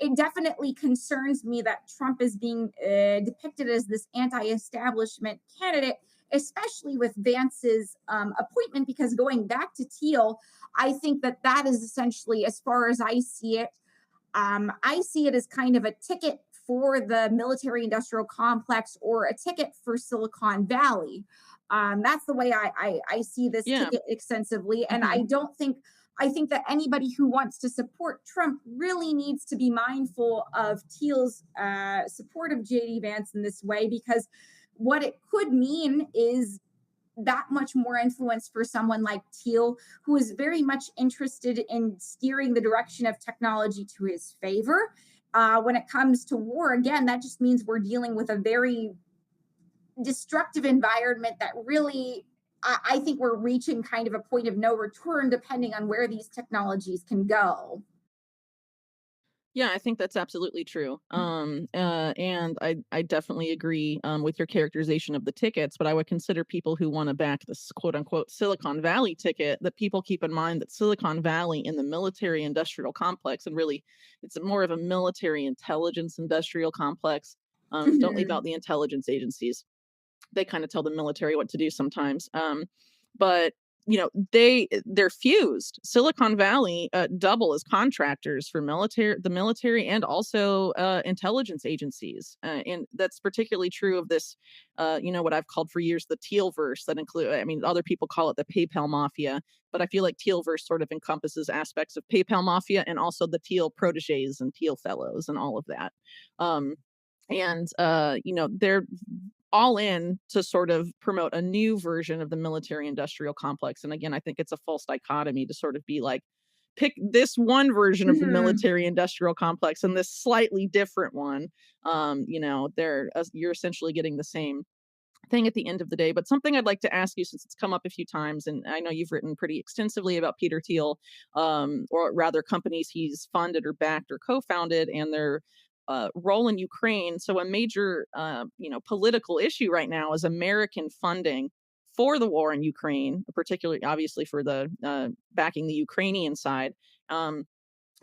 it definitely concerns me that Trump is being depicted as this anti establishment candidate. especially with Vance's appointment, because going back to Thiel, I think that that is essentially, as far as I see it as kind of a ticket for the military industrial complex or a ticket for Silicon Valley. That's the way I see this Yeah. ticket extensively. And Hmm. I think that anybody who wants to support Trump really needs to be mindful of Thiel's support of JD Vance in this way, because what it could mean is that much more influence for someone like Thiel, who is very much interested in steering the direction of technology to his favor. When it comes to war, again, that just means we're dealing with a very destructive environment that really, I think we're reaching kind of a point of no return depending on where these technologies can go. Yeah, I think that's absolutely true. And I definitely agree with your characterization of the tickets, but I would consider people who want to back this quote unquote Silicon Valley ticket that people keep in mind that Silicon Valley in the military industrial complex, and really it's more of a military intelligence industrial complex. Don't leave out Mhm. the intelligence agencies. They kind of tell the military what to do sometimes. But they're fused. Silicon Valley double as contractors for the military, and also intelligence agencies, and that's particularly true of this. What I've called for years the Thiel-Verse. That include, I mean, other people call it the PayPal mafia, but I feel like Thiel-Verse sort of encompasses aspects of PayPal mafia and also the Thiel proteges and Thiel fellows and all of that. Um, and they're all in to sort of promote a new version of the military industrial complex. And again, I think it's a false dichotomy to sort of be like, pick this one version of the Mhm. military industrial complex and this slightly different one. You're essentially getting the same thing at the end of the day. But something I'd like to ask you, since it's come up a few times, and I know you've written pretty extensively about Peter Thiel, or rather companies he's funded or backed or co-founded, and their role in Ukraine. So a major, political issue right now is American funding for the war in Ukraine, particularly obviously for the backing the Ukrainian side. Um,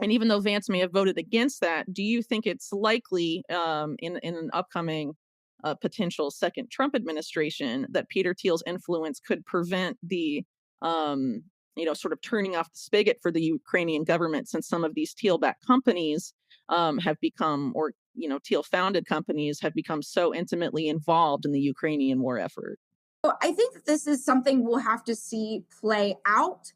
and even though Vance may have voted against that, do you think it's likely, in an upcoming potential second Trump administration, that Peter Thiel's influence could prevent the, sort of turning off the spigot for the Ukrainian government, since some of these Thiel-backed companies have become, or Thiel-founded companies have become so intimately involved in the Ukrainian war effort? Well, I think that this is something we'll have to see play out.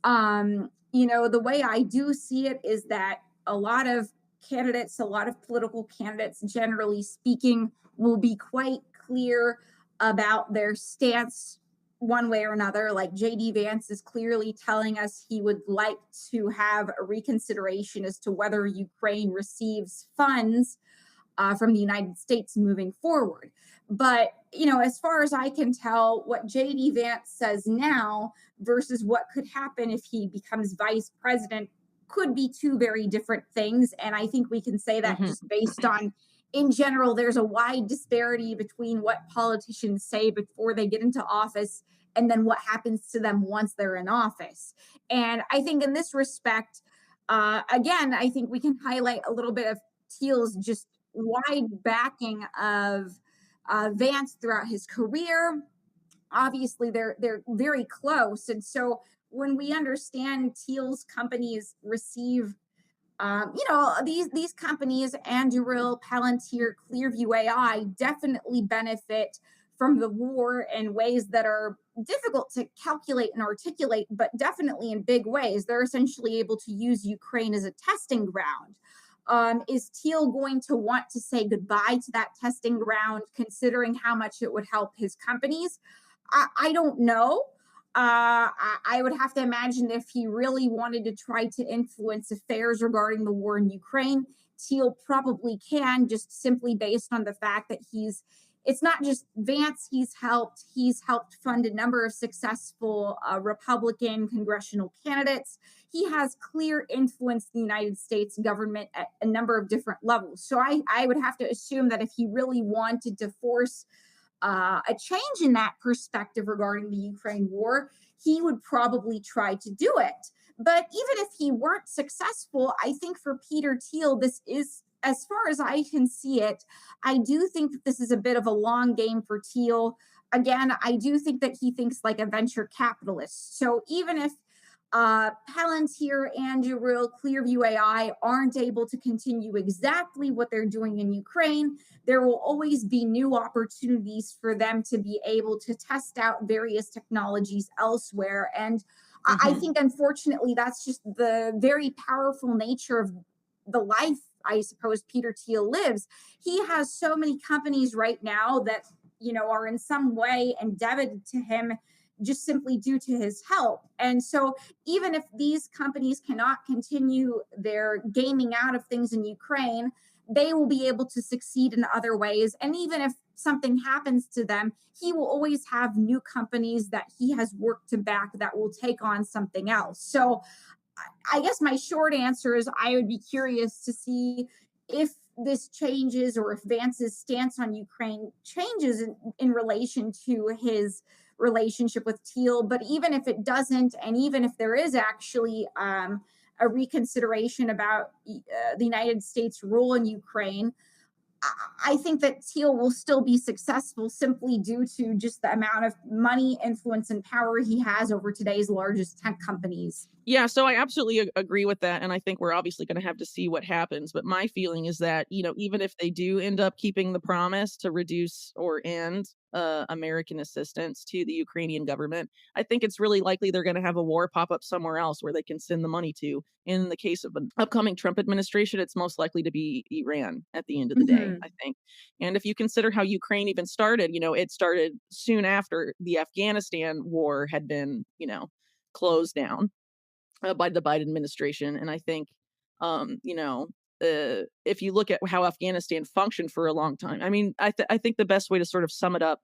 The way I do see it is that a lot of candidates, a lot of political candidates, generally speaking, will be quite clear about their stance one way or another. Like JD Vance is clearly telling us he would like to have a reconsideration as to whether Ukraine receives funds from the United States moving forward. But, as far as I can tell, what JD Vance says now versus what could happen if he becomes vice president could be two very different things. And I think we can say that Hmm. just based on, in general, there's a wide disparity between what politicians say before they get into office and then what happens to them once they're in office. And I think in this respect, again, I think we can highlight a little bit of Thiel's just wide backing of Vance throughout his career. Obviously, they're very close, and so when we understand Thiel's companies receive, these companies, Anduril, Palantir, Clearview AI, definitely benefit from the war in ways that are difficult to calculate and articulate, but definitely in big ways. They're essentially able to use Ukraine as a testing ground. Is Thiel going to want to say goodbye to that testing ground, considering how much it would help his companies? I don't know. I would have to imagine if he really wanted to try to influence affairs regarding the war in Ukraine, Thiel probably can, just simply based on the fact that it's not just Vance he's helped fund a number of successful Republican congressional candidates. He has clear influence in the United States government at a number of different levels. So I would have to assume that if he really wanted to force a change in that perspective regarding the Ukraine war, he would probably try to do it. But even if he weren't successful, I think for Peter Thiel, this is, as far as I can see it, I do think that this is a bit of a long game for Thiel. again, I do think that he thinks like a venture capitalist. So even if Palantir and Uril, Clearview AI aren't able to continue exactly what they're doing in Ukraine, there will always be new opportunities for them to be able to test out various technologies elsewhere. And I Hmm. think, unfortunately, that's just the very powerful nature of the life, I suppose, Peter Thiel lives. He has so many companies right now that, are in some way indebted to him just simply due to his help. And so, even if these companies cannot continue their gaming out of things in Ukraine, they will be able to succeed in other ways. And even if something happens to them, he will always have new companies that he has worked to back that will take on something else. So, I guess my short answer is I would be curious to see if this changes, or if Vance's stance on Ukraine changes in relation to his relationship with Teal. But even if it doesn't, and even if there is actually a reconsideration about the United States' role in Ukraine, I think that Teal will still be successful simply due to just the amount of money, influence, and power he has over today's largest tech companies. Yeah, so I absolutely agree with that, and I think we're obviously going to have to see what happens. But my feeling is that even if they do end up keeping the promise to reduce or end American assistance to the Ukrainian government, I think it's really likely they're going to have a war pop up somewhere else where they can send the money to. In the case of an upcoming Trump administration, it's most likely to be Iran at the end of the day, I Mhm. think. And if you consider how Ukraine even started, it started soon after the Afghanistan war had been, closed down by the Biden administration. And I think, if you look at how Afghanistan functioned for a long time, I mean, I think the best way to sort of sum it up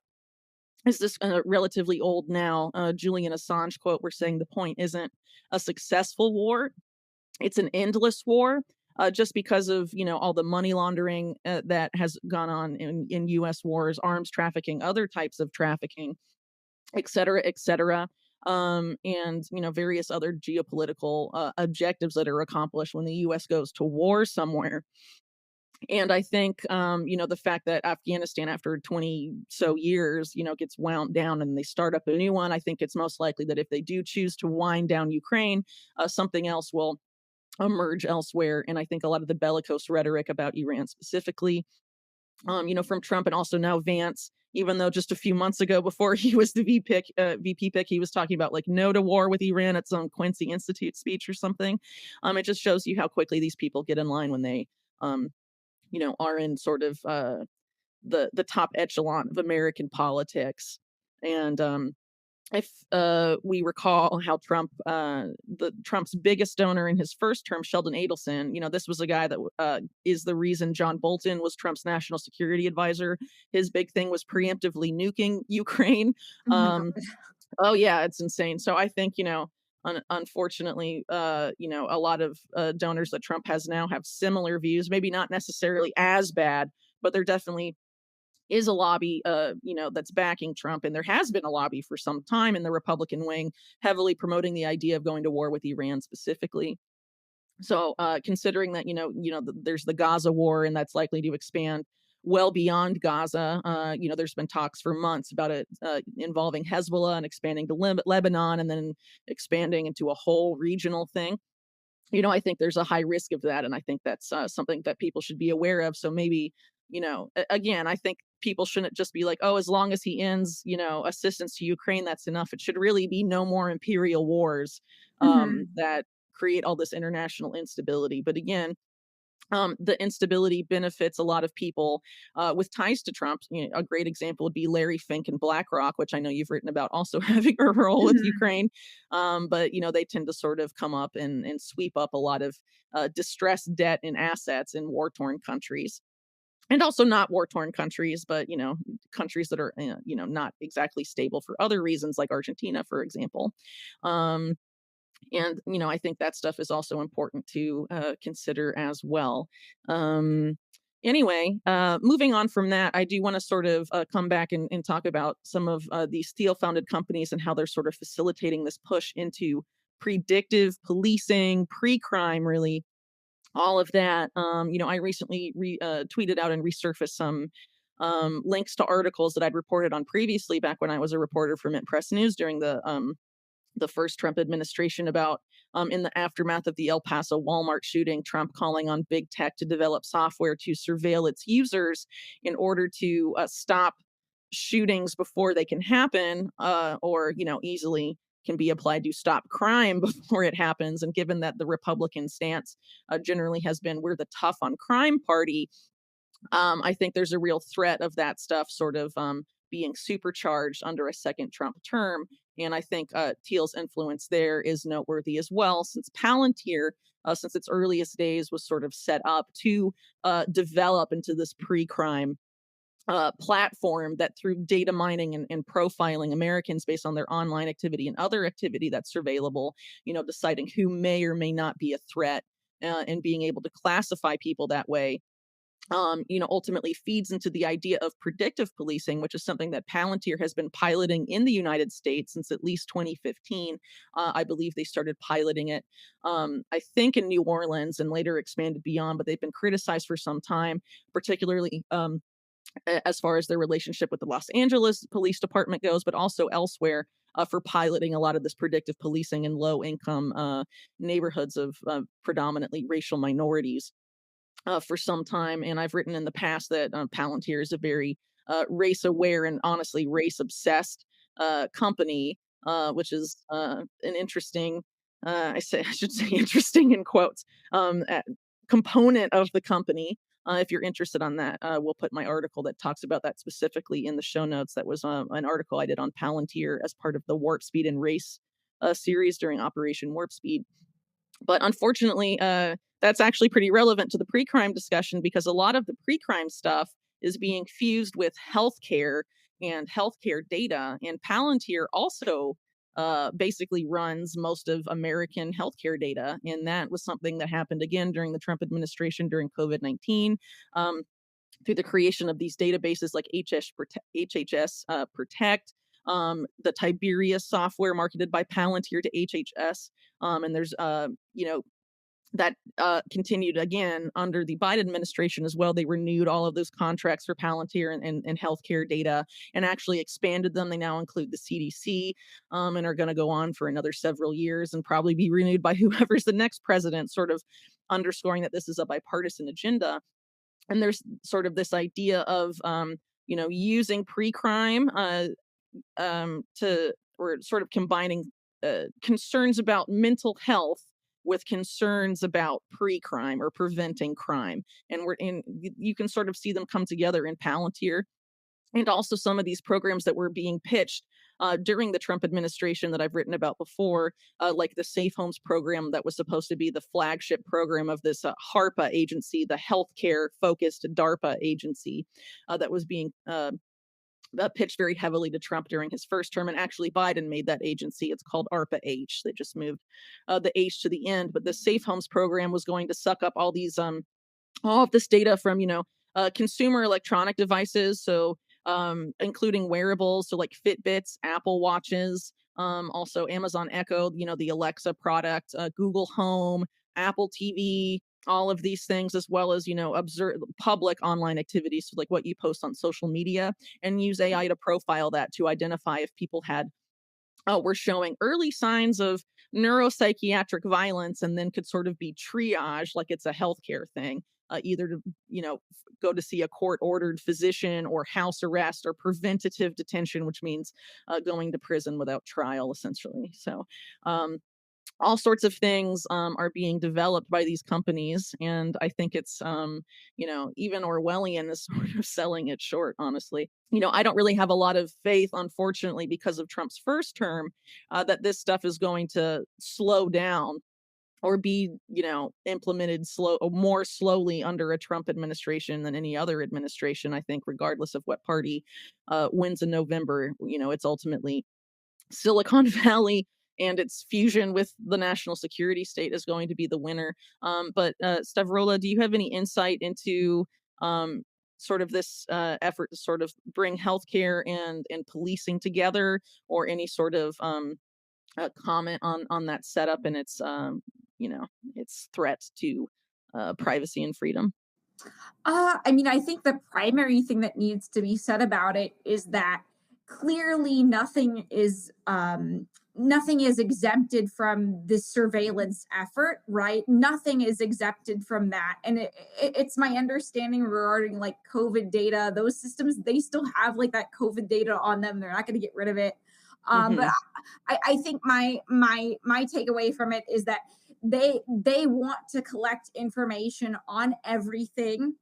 is this relatively old now Julian Assange quote. We're saying the point isn't a successful war; it's an endless war. Just because of all the money laundering that has gone on in U.S. wars, arms trafficking, other types of trafficking, et cetera, et cetera. And various other geopolitical objectives that are accomplished when the U.S. goes to war somewhere. And I think, the fact that Afghanistan, after 20 so years, gets wound down and they start up a new one, I think it's most likely that if they do choose to wind down Ukraine, something else will emerge elsewhere. And I think a lot of the bellicose rhetoric about Iran specifically, from Trump and also now Vance, even though just a few months ago before he was the VP pick, he was talking about like no to war with Iran at some Quincy Institute speech or something. It just shows you how quickly these people get in line when they, um, are in sort of the top echelon of American politics. And if we recall how Trump's biggest donor in his first term, Sheldon Adelson, this was a guy that is the reason John Bolton was Trump's national security advisor. His big thing was preemptively nuking Ukraine. Oh my God. Um, oh yeah, it's insane. So I think unfortunately, a lot of donors that Trump has now have similar views. Maybe not necessarily as bad, but they're definitely is a lobby, that's backing Trump, and there has been a lobby for some time in the Republican wing, heavily promoting the idea of going to war with Iran specifically. So, considering that, there's the Gaza war, and that's likely to expand well beyond Gaza. There's been talks for months about it involving Hezbollah and expanding to Lebanon, and then expanding into a whole regional thing. I think there's a high risk of that, and I think that's something that people should be aware of. So maybe, again, I think people shouldn't just be like, oh, as long as he ends, assistance to Ukraine, that's enough. It should really be no more imperial wars Mhm. that create all this international instability. But again, the instability benefits a lot of people with ties to Trump. A great example would be Larry Fink and BlackRock, which I know you've written about, also having a role with Mhm. Ukraine. But they tend to sort of come up and sweep up a lot of distressed debt and assets in war torn countries. And also not war torn countries, but countries that are not exactly stable for other reasons, like Argentina, for example. Um, and I think that stuff is also important to consider as well. um anyway, moving on from that, I do want to sort of come back and talk about some of these steel founded companies and how they're sort of facilitating this push into predictive policing, pre-crime, really, all of that. I recently tweeted out and resurfaced some links to articles that I'd reported on previously back when I was a reporter for Mint Press News during the first Trump administration about in the aftermath of the El Paso Walmart shooting, Trump calling on big tech to develop software to surveil its users in order to stop shootings before they can happen, or easily can be applied to stop crime before it happens. And given that the Republican stance generally has been we're the tough on crime party, I think there's a real threat of that stuff sort of being supercharged under a second Trump term. And I think Thiel's influence there is noteworthy as well, since Palantir, since its earliest days, was sort of set up to develop into this pre crime platform that through data mining and profiling Americans based on their online activity and other activity that's surveillable, deciding who may or may not be a threat and being able to classify people that way, ultimately feeds into the idea of predictive policing, which is something that Palantir has been piloting in the United States since at least 2015. I believe they started piloting it, I think, in New Orleans and later expanded beyond, but they've been criticized for some time, particularly as far as their relationship with the Los Angeles Police Department goes, but also elsewhere. For piloting a lot of this predictive policing in low income neighborhoods of predominantly racial minorities for some time. And I've written in the past that Palantir is a very race aware and honestly race obsessed company, which is an interesting, I should say interesting in quotes, component of the company. If you're interested on that, we'll put my article that talks about that specifically in the show notes. That was an article I did on Palantir as part of the Warp Speed and Race series during Operation Warp Speed. But unfortunately, that's actually pretty relevant to the pre-crime discussion because a lot of the pre-crime stuff is being fused with healthcare and healthcare data. And Palantir also basically runs most of American healthcare data. And that was something that happened again during the Trump administration during COVID-19. Through the creation of these databases like HHS Protect, the Tiberius software marketed by Palantir to HHS. And there's, that continued again under the Biden administration as well. They renewed all of those contracts for Palantir and healthcare data and actually expanded them. They now include the CDC, and are going to go on for another several years and probably be renewed by whoever's the next president, sort of underscoring that this is a bipartisan agenda. And there's sort of this idea of, using pre-crime to or sort of combining concerns about mental health with concerns about pre-crime or preventing crime. And you can sort of see them come together in Palantir and also some of these programs that were being pitched during the Trump administration that I've written about before, like the Safe Homes program that was supposed to be the flagship program of this HARPA agency, the healthcare focused DARPA agency that was being pitched very heavily to Trump during his first term. And actually, Biden made that agency. It's called ARPA H. They just moved the H to the end. But the Safe Homes program was going to suck up all of this data from consumer electronic devices, so including wearables, so like Fitbits, Apple Watches, also Amazon Echo, the Alexa product, Google Home, Apple TV, all of these things, as well as observe public online activities, so like what you post on social media, and use AI to profile that to identify if people were showing early signs of neuropsychiatric violence, and then could sort of be triaged like it's a healthcare thing, either to go to see a court ordered physician, or house arrest, or preventative detention, which means going to prison without trial, essentially. So all sorts of things are being developed by these companies, and I think it's even Orwellian is sort of selling it short, honestly. I don't really have a lot of faith, unfortunately, because of Trump's first term, that this stuff is going to slow down or be implemented more slowly under a Trump administration than any other administration. I think regardless of what party wins in November, it's ultimately Silicon Valley and its fusion with the national security state is going to be the winner. But Stavroula, do you have any insight into sort of this effort to sort of bring healthcare and policing together, or any sort of comment on that setup and its its threat to privacy and freedom? I mean, I think the primary thing that needs to be said about it is that clearly nothing is exempted from this surveillance effort, right? Nothing is exempted from that. And it's my understanding regarding like COVID data, those systems, they still have like that COVID data on them. They're not going to get rid of it. But Hmm. I think my takeaway from it is that they want to collect information on everything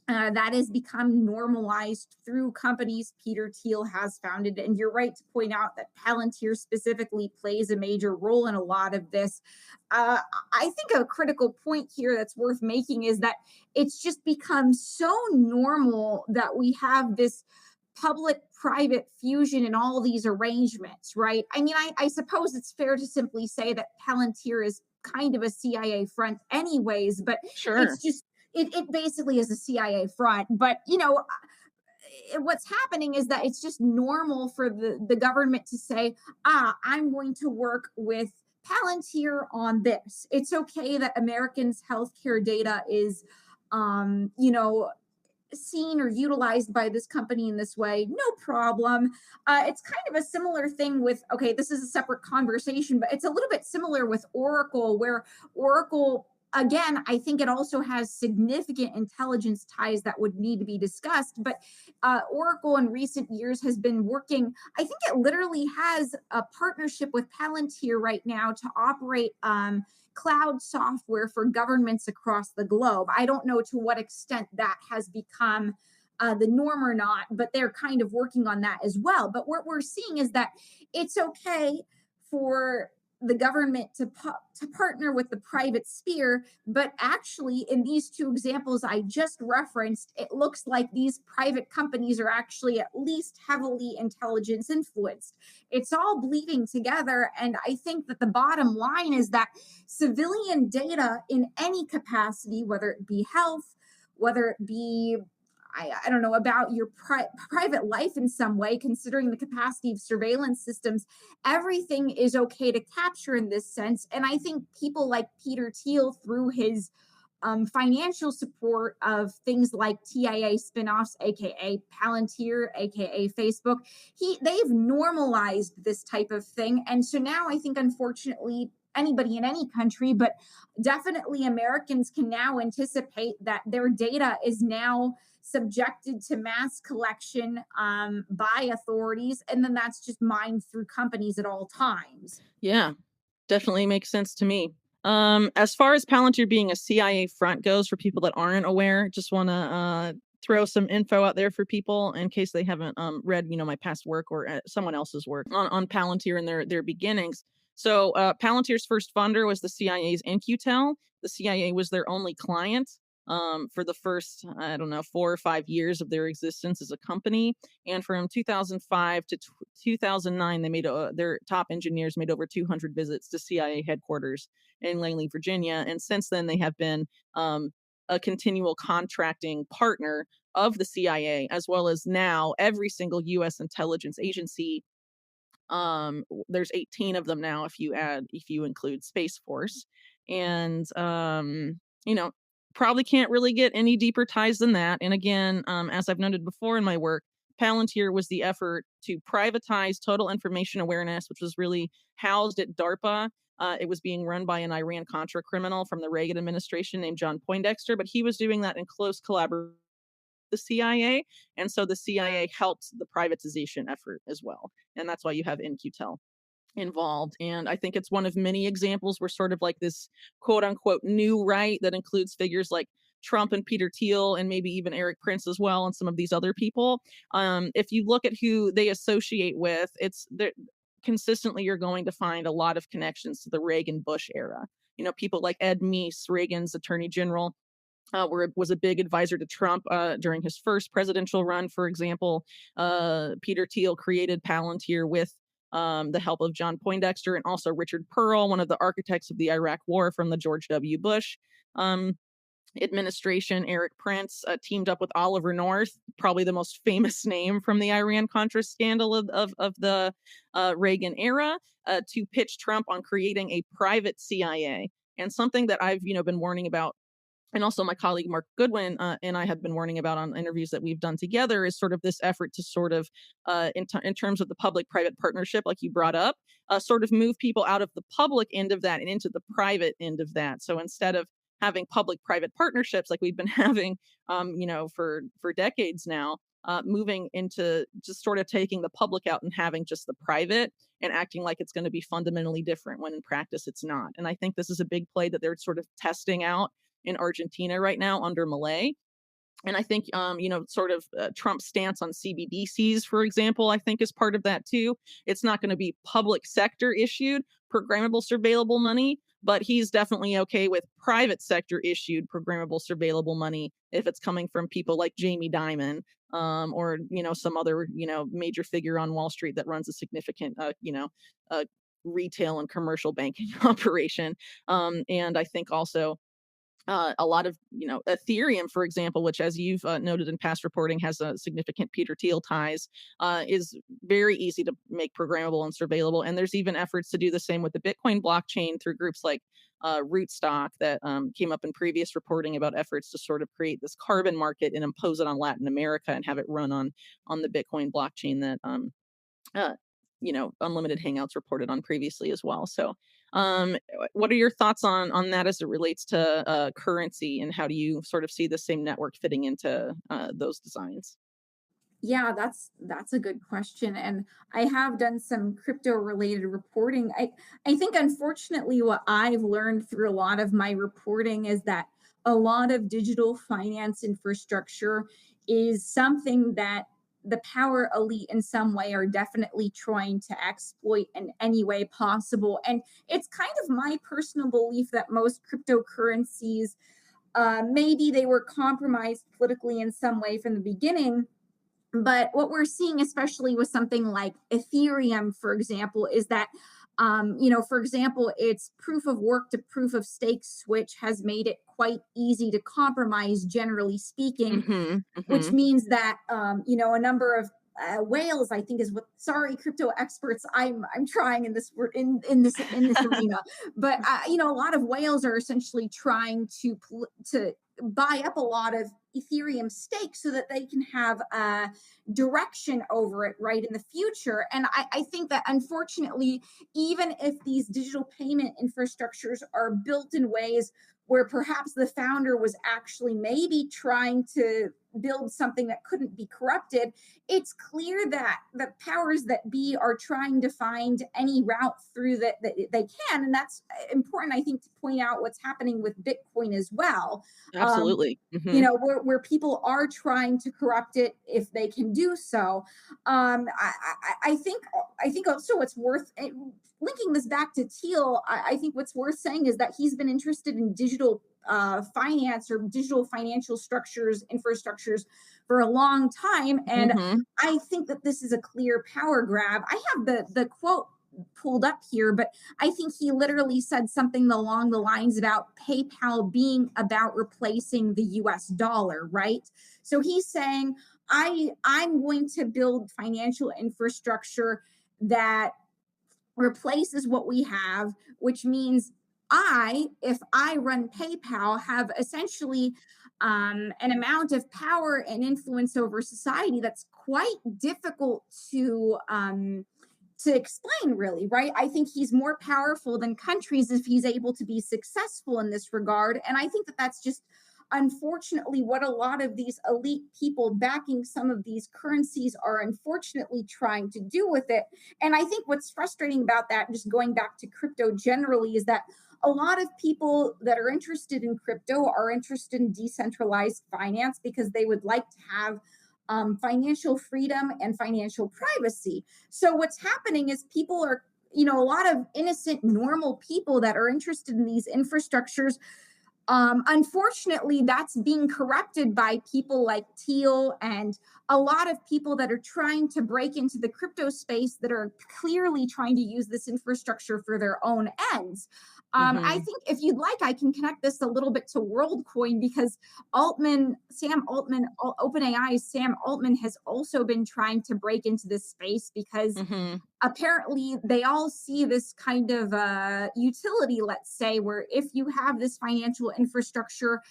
that has become normalized through companies Peter Thiel has founded. And you're right to point out that Palantir specifically plays a major role in a lot of this. Uh, I think a critical point here that's worth making is that it's just become so normal that we have this public private fusion in all these arrangements, right? I mean, I suppose it's fair to simply say that Palantir is kind of a CIA front, anyways, but Sure. it's just it basically is a CIA front. But what's happening is that it's just normal for the government to say, I'm going to work with Palantir on this. It's okay that Americans' healthcare data is, you know, seen or utilized by this company in this way, no problem. It's kind of a similar thing with, okay, this is a separate conversation, but it's a little bit similar with Oracle, where Oracle, again, I think it also has significant intelligence ties that would need to be discussed. But Oracle in recent years has been working, I think it literally has a partnership with Palantir right now to operate cloud software for governments across the globe. I don't know to what extent that has become the norm or not, but they're kind of working on that as well. But what we're seeing is that it's okay for the government to partner with the private sphere, but actually in these two examples I just referenced, it looks like these private companies are actually at least heavily intelligence influenced. It's all bleeding together, and I think that the bottom line is that civilian data in any capacity, whether it be health, whether it be I don't know about your private life in some way, considering the capacity of surveillance systems, everything is okay to capture in this sense. And I think people like Peter Thiel, through his financial support of things like TIA spinoffs, aka Palantir, aka Facebook, they've normalized this type of thing. And so now I think, unfortunately, anybody in any country, but definitely Americans can now anticipate that their data is now subjected to mass collection by authorities, and then that's just mined through companies at all times. Yeah. Definitely makes sense to me. As far as Palantir being a CIA front goes, for people that aren't aware, just want to throw some info out there for people in case they haven't read, my past work or someone else's work on Palantir and their beginnings. So Palantir's first funder was the CIA's InQtel. The CIA was their only client for the first, I don't know, 4 or 5 years of their existence as a company. And from 2005 to 2009, they made their top engineers made over 200 visits to CIA headquarters in Langley, Virginia. And since then, they have been a continual contracting partner of the CIA, as well as now every single U.S. intelligence agency. There's 18 of them now if you include Space Force, and you know probably can't really get any deeper ties than that. And again, as I've noted before in my work, Palantir was the effort to privatize total information awareness, which was really housed at DARPA. It was being run by an Iran Contra criminal from the Reagan administration named John Poindexter, but he was doing that in close collaboration the CIA. And so the CIA helped the privatization effort as well. And that's why you have NQTEL involved. And I think it's one of many examples where sort of like this quote unquote new right that includes figures like Trump and Peter Thiel and maybe even Eric Prince as well and some of these other people. If you look at who they associate with, it's consistently you're going to find a lot of connections to the Reagan Bush era. People like Ed Meese, Reagan's attorney general, was a big advisor to Trump during his first presidential run, for example. Peter Thiel created Palantir with the help of John Poindexter and also Richard Pearl, one of the architects of the Iraq War from the George W. Bush administration. Eric Prince teamed up with Oliver North, probably the most famous name from the Iran Contra scandal of the Reagan era, to pitch Trump on creating a private CIA. And something that I've been warning about and also my colleague Mark Goodwin and I have been warning about on interviews that we've done together, is sort of this effort to sort of, in terms of the public-private partnership, like you brought up, sort of move people out of the public end of that and into the private end of that. So instead of having public-private partnerships like we've been having, for decades now, moving into just sort of taking the public out and having just the private and acting like it's going to be fundamentally different when in practice it's not. And I think this is a big play that they're sort of testing out in Argentina right now under Milei. And I think, sort of Trump's stance on CBDCs, for example, I think is part of that too. It's not going to be public sector issued programmable surveillable money, but he's definitely okay with private sector issued programmable surveillable money if it's coming from people like Jamie Dimon, or some other major figure on Wall Street that runs a significant uh, retail and commercial banking operation. And I think also a lot of Ethereum, for example, which, as you've noted in past reporting, has a significant Peter Thiel ties, is very easy to make programmable and surveillable. And there's even efforts to do the same with the Bitcoin blockchain through groups like Rootstock that came up in previous reporting about efforts to sort of create this carbon market and impose it on Latin America and have it run on the Bitcoin blockchain that uh, Unlimited Hangouts reported on previously as well. So, what are your thoughts on that as it relates to currency, and how do you sort of see the same network fitting into those designs? Yeah, that's a good question, and I have done some crypto related reporting. I think unfortunately what I've learned through a lot of my reporting is that a lot of digital finance infrastructure is something that the power elite in some way are definitely trying to exploit in any way possible. And it's kind of my personal belief that most cryptocurrencies, maybe they were compromised politically in some way from the beginning, but what we're seeing, especially with something like Ethereum, for example, is that, for example, its proof of work to proof of stake switch has made it quite easy to compromise, generally speaking, Hmm. which Hmm. means that, a number of whales, I think, is what. Sorry, crypto experts, I'm trying in this in this arena, but a lot of whales are essentially trying to buy up a lot of Ethereum stake so that they can have direction over it right in the future. And I think that unfortunately, even if these digital payment infrastructures are built in ways where perhaps the founder was actually maybe trying to build something that couldn't be corrupted, it's clear that the powers that be are trying to find any route through that they can. And that's important, I think, to point out what's happening with Bitcoin as well. Um, Absolutely. Hmm. where people are trying to corrupt it if they can do so. I think also what's worth linking this back to Teal. I think what's worth saying is that he's been interested in digital finance or digital financial structures, infrastructures for a long time. And Hmm. I think that this is a clear power grab. I have the quote pulled up here, but I think he literally said something along the lines about PayPal being about replacing the US dollar, right? So he's saying, I'm going to build financial infrastructure that replaces what we have, which means if I run PayPal, have essentially an amount of power and influence over society that's quite difficult to explain, really, right? I think he's more powerful than countries if he's able to be successful in this regard. And I think that that's just unfortunately what a lot of these elite people backing some of these currencies are unfortunately trying to do with it. And I think what's frustrating about that, just going back to crypto generally, is that a lot of people that are interested in crypto are interested in decentralized finance because they would like to have financial freedom and financial privacy. So what's happening is people are, a lot of innocent, normal people that are interested in these infrastructures, unfortunately, that's being corrupted by people like Teal and a lot of people that are trying to break into the crypto space that are clearly trying to use this infrastructure for their own ends. I Hmm. think if you'd like, I can connect this a little bit to WorldCoin because Sam Altman, OpenAI's Sam Altman has also been trying to break into this space because Hmm. apparently they all see this kind of utility, let's say, where if you have this financial infrastructure,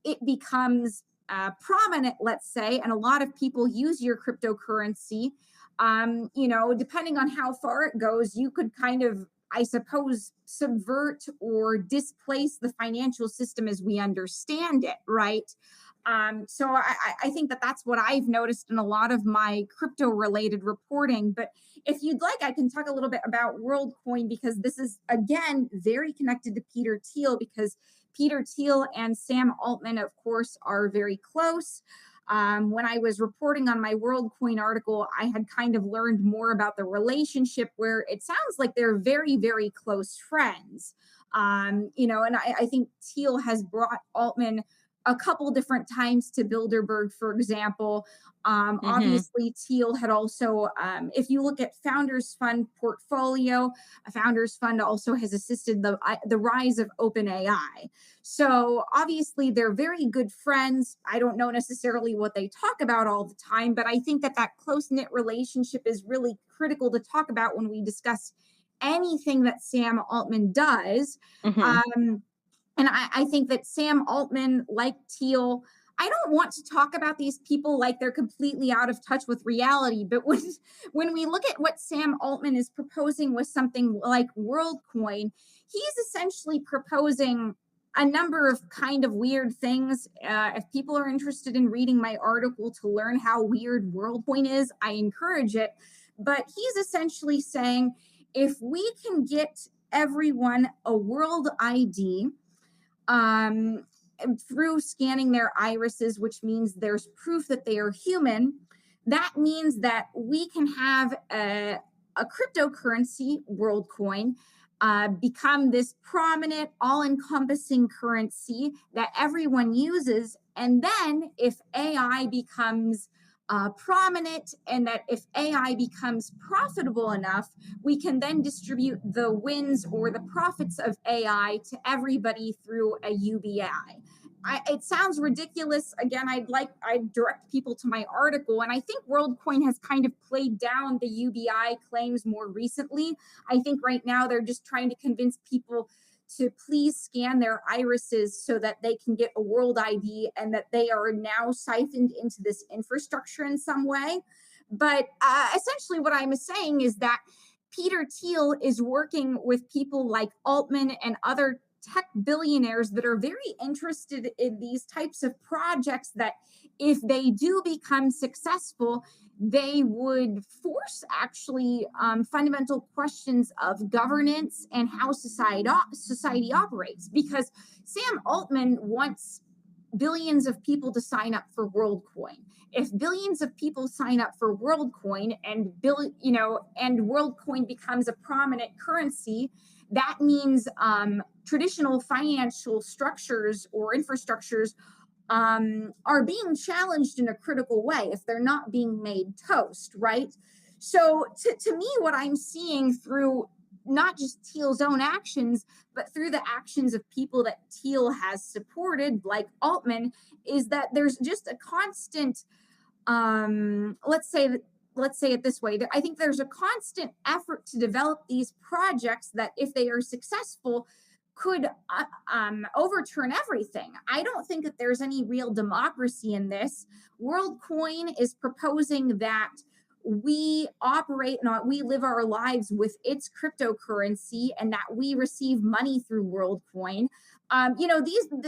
it becomes prominent, let's say, and a lot of people use your cryptocurrency, depending on how far it goes, you could kind of, I suppose, subvert or displace the financial system as we understand it, right? So I think that that's what I've noticed in a lot of my crypto related reporting. But if you'd like, I can talk a little bit about WorldCoin because this is, again, very connected to Peter Thiel because Peter Thiel and Sam Altman, of course, are very close. When I was reporting on my WorldCoin article, I had kind of learned more about the relationship where it sounds like they're very, very close friends. And I think Thiel has brought Altman a couple different times to Bilderberg, for example. Mhm. Obviously, Thiel had also, if you look at Founders Fund portfolio, a Founders Fund also has assisted the rise of OpenAI. So obviously, they're very good friends. I don't know necessarily what they talk about all the time, but I think that that close knit relationship is really critical to talk about when we discuss anything that Sam Altman does. Mhm. Um, and I think that Sam Altman, like Thiel, I don't want to talk about these people like they're completely out of touch with reality. But when we look at what Sam Altman is proposing with something like WorldCoin, he's essentially proposing a number of kind of weird things. If people are interested in reading my article to learn how weird WorldCoin is, I encourage it. But he's essentially saying if we can get everyone a world ID, um, through scanning their irises, which means there's proof that they are human. That means that we can have a cryptocurrency, WorldCoin, become this prominent, all encompassing currency that everyone uses. And then if AI becomes prominent and that if AI becomes profitable enough, we can then distribute the wins or the profits of AI to everybody through a UBI. It sounds ridiculous. Again, I'd direct people to my article, and I think WorldCoin has kind of played down the UBI claims more recently. I think right now they're just trying to convince people to please scan their irises so that they can get a world ID and that they are now siphoned into this infrastructure in some way. But essentially, what I'm saying is that Peter Thiel is working with people like Altman and other tech billionaires that are very interested in these types of projects that if they do become successful, they would force actually fundamental questions of governance and how society operates because Sam Altman wants billions of people to sign up for WorldCoin. If billions of people sign up for WorldCoin and WorldCoin becomes a prominent currency, that means traditional financial structures or infrastructures are being challenged in a critical way if they're not being made toast, right? So to me, what I'm seeing through not just Thiel's own actions, but through the actions of people that Thiel has supported, like Altman, is that there's just a constant, let's say it this way. I think there's a constant effort to develop these projects that, if they are successful, could overturn everything. I don't think that there's any real democracy in this. WorldCoin is proposing that we operate and we live our lives with its cryptocurrency and that we receive money through WorldCoin.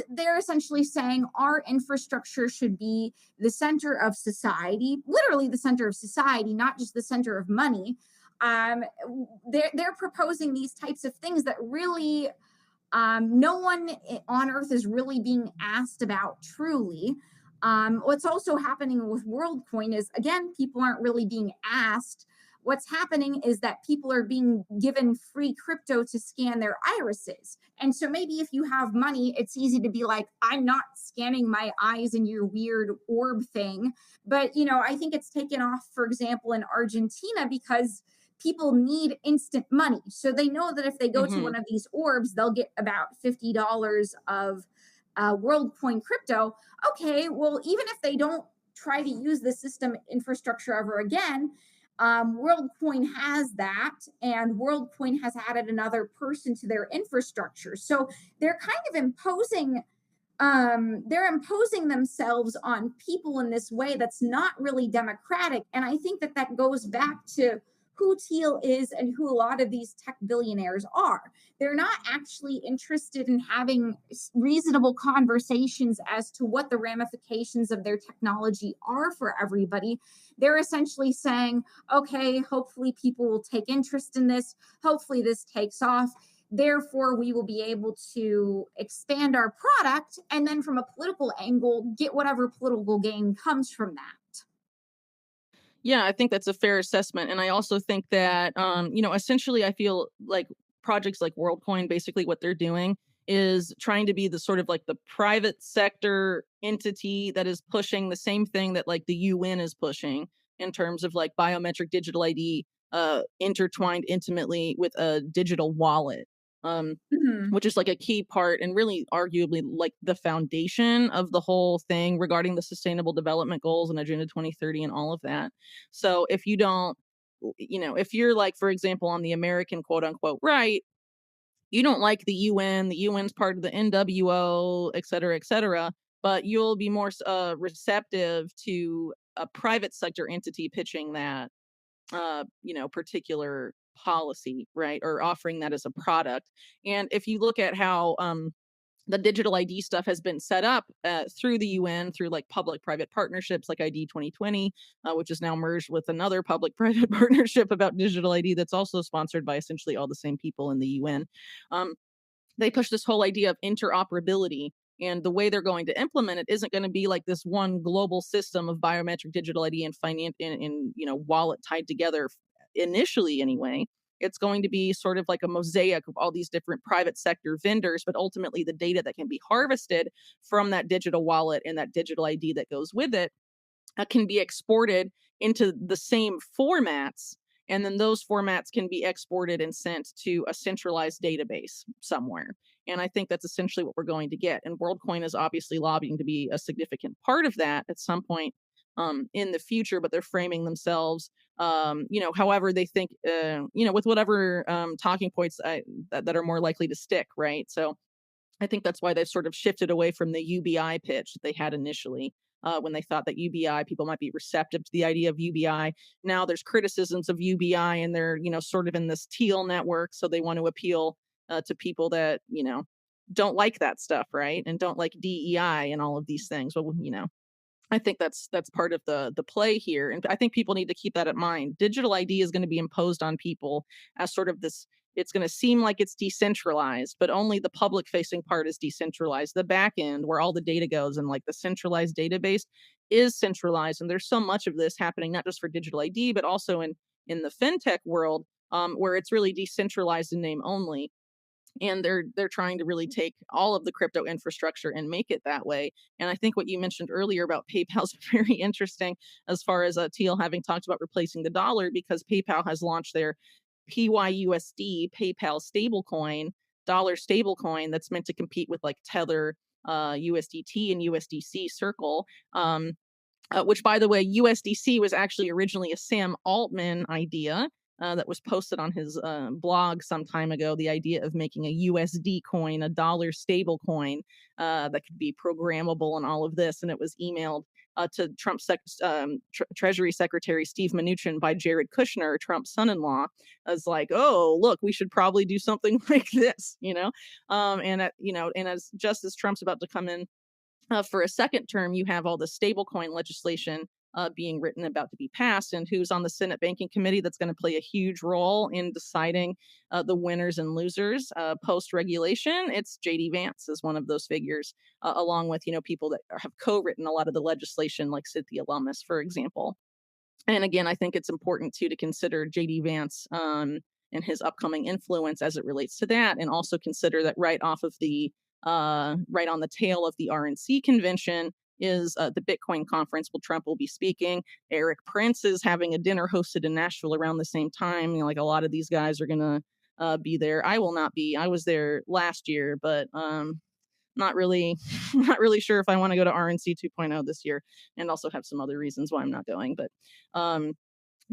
They're essentially saying our infrastructure should be the center of society, literally the center of society, not just the center of money. Um, they're proposing these types of things that really no one on earth is really being asked about truly. What's also happening with WorldCoin is, again, people aren't really being asked. What's happening is that people are being given free crypto to scan their irises. And so maybe if you have money, it's easy to be like, I'm not scanning my eyes in your weird orb thing. But, I think it's taken off, for example, in Argentina because people need instant money. So they know that if they go to Mhm. one of these orbs, they'll get about $50 of WorldCoin crypto. Okay, well, even if they don't try to use the system infrastructure ever again, WorldCoin has that, and WorldCoin has added another person to their infrastructure. So they're kind of imposing they're imposing themselves on people in this way that's not really democratic. And I think that that goes back to who Teal is and who a lot of these tech billionaires are. They're not actually interested in having reasonable conversations as to what the ramifications of their technology are for everybody. They're essentially saying, okay, hopefully people will take interest in this, hopefully this takes off, therefore we will be able to expand our product, and then from a political angle get whatever political gain comes from that. Yeah, I think that's a fair assessment, and I also think that, essentially, I feel like projects like WorldCoin, basically what they're doing is trying to be the sort of like the private sector entity that is pushing the same thing that like the UN is pushing in terms of like biometric digital ID, intertwined intimately with a digital wallet. Um, Mhm. which is like a key part and really arguably like the foundation of the whole thing regarding the sustainable development goals and agenda 2030 and all of that. So if you don't, if you're like, for example, on the American quote unquote right, you don't like the UN's part of the NWO, et cetera, but you'll be more receptive to a private sector entity pitching that particular policy, right? Or offering that as a product. And if you look at how the digital ID stuff has been set up through the UN through like public private partnerships like ID 2020, which is now merged with another public private partnership about digital ID that's also sponsored by essentially all the same people in the UN. Um, they push this whole idea of interoperability, and the way they're going to implement it isn't going to be like this one global system of biometric digital ID and finance in wallet tied together initially anyway. It's going to be sort of like a mosaic of all these different private sector vendors, but ultimately the data that can be harvested from that digital wallet and that digital ID that goes with it can be exported into the same formats, and then those formats can be exported and sent to a centralized database somewhere. And I think that's essentially what we're going to get. And WorldCoin is obviously lobbying to be a significant part of that at some point in the future, but they're framing themselves, however they think, with whatever talking points that are more likely to stick, right? So I think that's why they've sort of shifted away from the UBI pitch that they had initially. When they thought that UBI people might be receptive to the idea of UBI. Now there's criticisms of UBI, and they're sort of in this teal network, so they want to appeal to people that don't like that stuff, right, and don't like DEI and all of these things. Well, I think that's part of the play here, and I think people need to keep that in mind. Digital ID is going to be imposed on people as sort of this. It's going to seem like it's decentralized, but only the public facing part is decentralized. The back end, where all the data goes, and like the centralized database, is centralized. And there's so much of this happening, not just for digital ID, but also in the fintech world, where it's really decentralized in name only, and they're trying to really take all of the crypto infrastructure and make it that way. And I think what you mentioned earlier about PayPal is very interesting, as far as Teal having talked about replacing the dollar, because PayPal has launched their PYUSD PayPal stablecoin, dollar stablecoin, that's meant to compete with like Tether, USDT, and USDC Circle. Which, by the way, USDC was actually originally a Sam Altman idea that was posted on his blog some time ago. The idea of making a USD coin, a dollar stable coin that could be programmable and all of this. And it was emailed to Trump's Treasury Secretary Steve Mnuchin by Jared Kushner, Trump's son-in-law, as like, oh, look, we should probably do something like this. And as just as Trump's about to come in for a second term, you have all the stablecoin legislation being written, about to be passed, and who's on the Senate Banking Committee that's going to play a huge role in deciding the winners and losers post regulation. It's JD Vance is one of those figures, along with people that have co-written a lot of the legislation, like Cynthia Lummis, for example. And again, I think it's important too to consider JD Vance and his upcoming influence as it relates to that, and also consider that right on the tail of the RNC convention is the Bitcoin conference where Trump will be speaking. Eric Prince is having a dinner hosted in Nashville around the same time. Like a lot of these guys are gonna be there. I will not be. I was there last year, but not really, not really sure if I want to go to RNC 2.0 this year, and also have some other reasons why I'm not going. But um,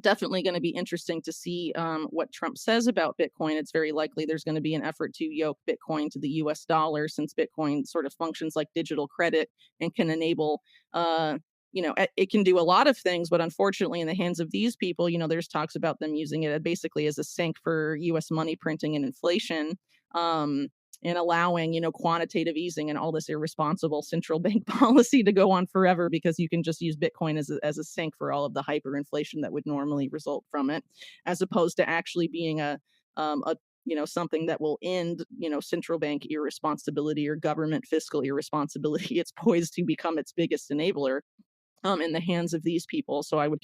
definitely going to be interesting to see what Trump says about Bitcoin. It's very likely there's going to be an effort to yoke Bitcoin to the US dollar, since Bitcoin sort of functions like digital credit and can enable, it can do a lot of things, but unfortunately, in the hands of these people, there's talks about them using it basically as a sink for US money printing and inflation. Um, and allowing, quantitative easing and all this irresponsible central bank policy to go on forever, because you can just use Bitcoin as a sink for all of the hyperinflation that would normally result from it, as opposed to actually being a something that will end, central bank irresponsibility or government fiscal irresponsibility. It's poised to become its biggest enabler in the hands of these people. So I would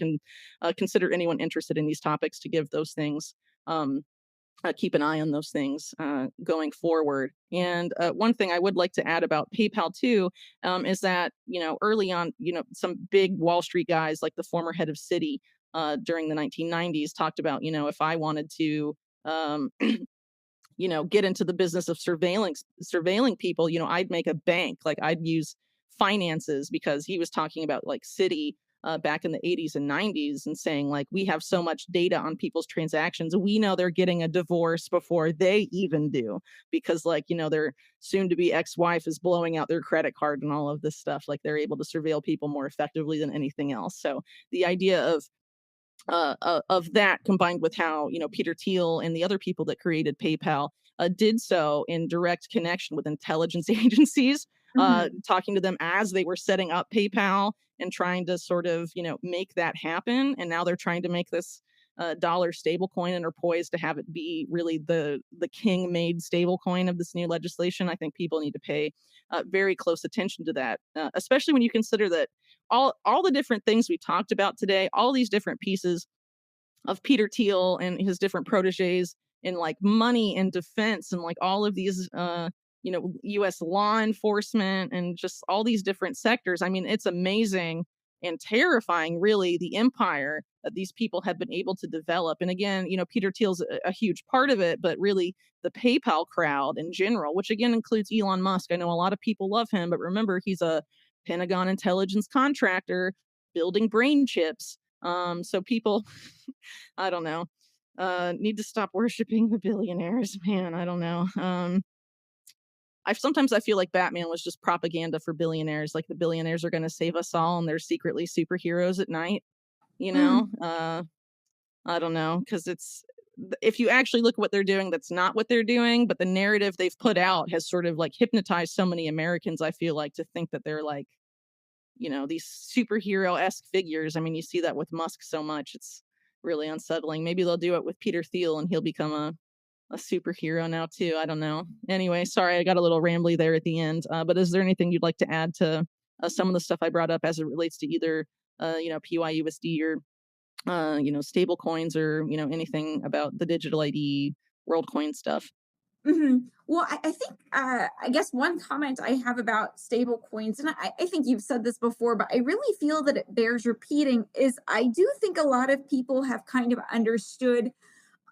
consider anyone interested in these topics to give those things um, keep an eye on those things going forward. And one thing I would like to add about PayPal too is that early on, some big Wall Street guys like the former head of Citi during the 1990s talked about, if I wanted to um, get into the business of surveilling people, I'd make a bank. Like I'd use finances, because he was talking about like Citi back in the 80s and 90s and saying like, we have so much data on people's transactions. We know they're getting a divorce before they even do, because like, their soon to be ex-wife is blowing out their credit card and all of this stuff. Like they're able to surveil people more effectively than anything else. So the idea of that, combined with how Peter Thiel and the other people that created PayPal did so in direct connection with intelligence agencies, Mhm. talking to them as they were setting up PayPal and trying to sort of make that happen. And now they're trying to make this dollar stablecoin and are poised to have it be really the king made stablecoin of this new legislation. I think people need to pay very close attention to that, especially when you consider that all the different things we talked about today, all these different pieces of Peter Thiel and his different proteges in like money and defense and like all of these US law enforcement and just all these different sectors. I mean, it's amazing and terrifying, really, the empire that these people have been able to develop. And again, Peter Thiel's a huge part of it, but really the PayPal crowd in general, which again includes Elon Musk. I know a lot of people love him, but remember, he's a Pentagon intelligence contractor building brain chips. So people, I don't know, need to stop worshiping the billionaires, man. I don't know. I feel like Batman was just propaganda for billionaires. Like the billionaires are going to save us all, and they're secretly superheroes at night. You know, Mm. I don't know, because if you actually look at what they're doing, that's not what they're doing. But the narrative they've put out has sort of like hypnotized so many Americans. I feel like, to think that they're like these superhero-esque figures. I mean, you see that with Musk so much. It's really unsettling. Maybe they'll do it with Peter Thiel and he'll become a superhero now too. I don't know. Anyway, sorry, I got a little rambly there at the end. But is there anything you'd like to add to some of the stuff I brought up as it relates to either, PYUSD or, stable coins, or, anything about the digital ID WorldCoin stuff? Well, I think, I guess one comment I have about stable coins, and I think you've said this before, but I really feel that it bears repeating, is I do think a lot of people have kind of understood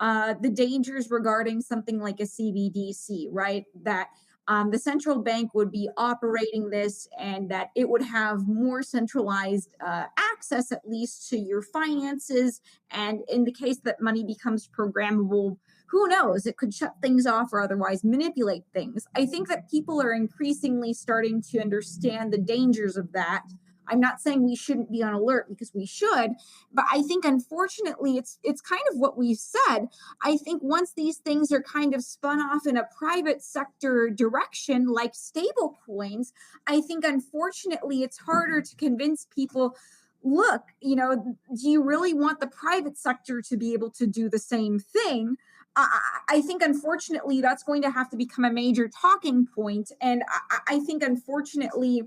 the dangers regarding something like a CBDC, right? That the central bank would be operating this and that it would have more centralized access, at least, to your finances. And in the case that money becomes programmable, who knows? It could shut things off or otherwise manipulate things. I think that people are increasingly starting to understand the dangers of that. I'm not saying we shouldn't be on alert, because we should, but I think unfortunately it's kind of what we said. I think once these things are kind of spun off in a private sector direction, like stable coins, I think unfortunately it's harder to convince people, look, do you really want the private sector to be able to do the same thing? I think unfortunately that's going to have to become a major talking point. And I think unfortunately,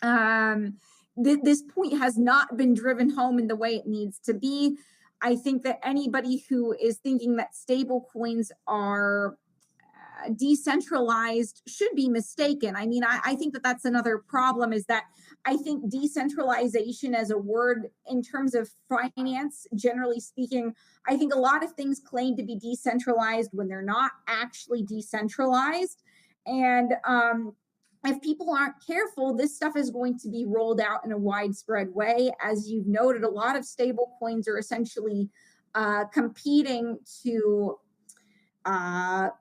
um, this point has not been driven home in the way it needs to be. I think that anybody who is thinking that stable coins are decentralized should be mistaken. I mean, I think that that's another problem, is that I think decentralization as a word in terms of finance, generally speaking, I think a lot of things claim to be decentralized when they're not actually decentralized. And if people aren't careful, this stuff is going to be rolled out in a widespread way. As you've noted, a lot of stable coins are essentially competing to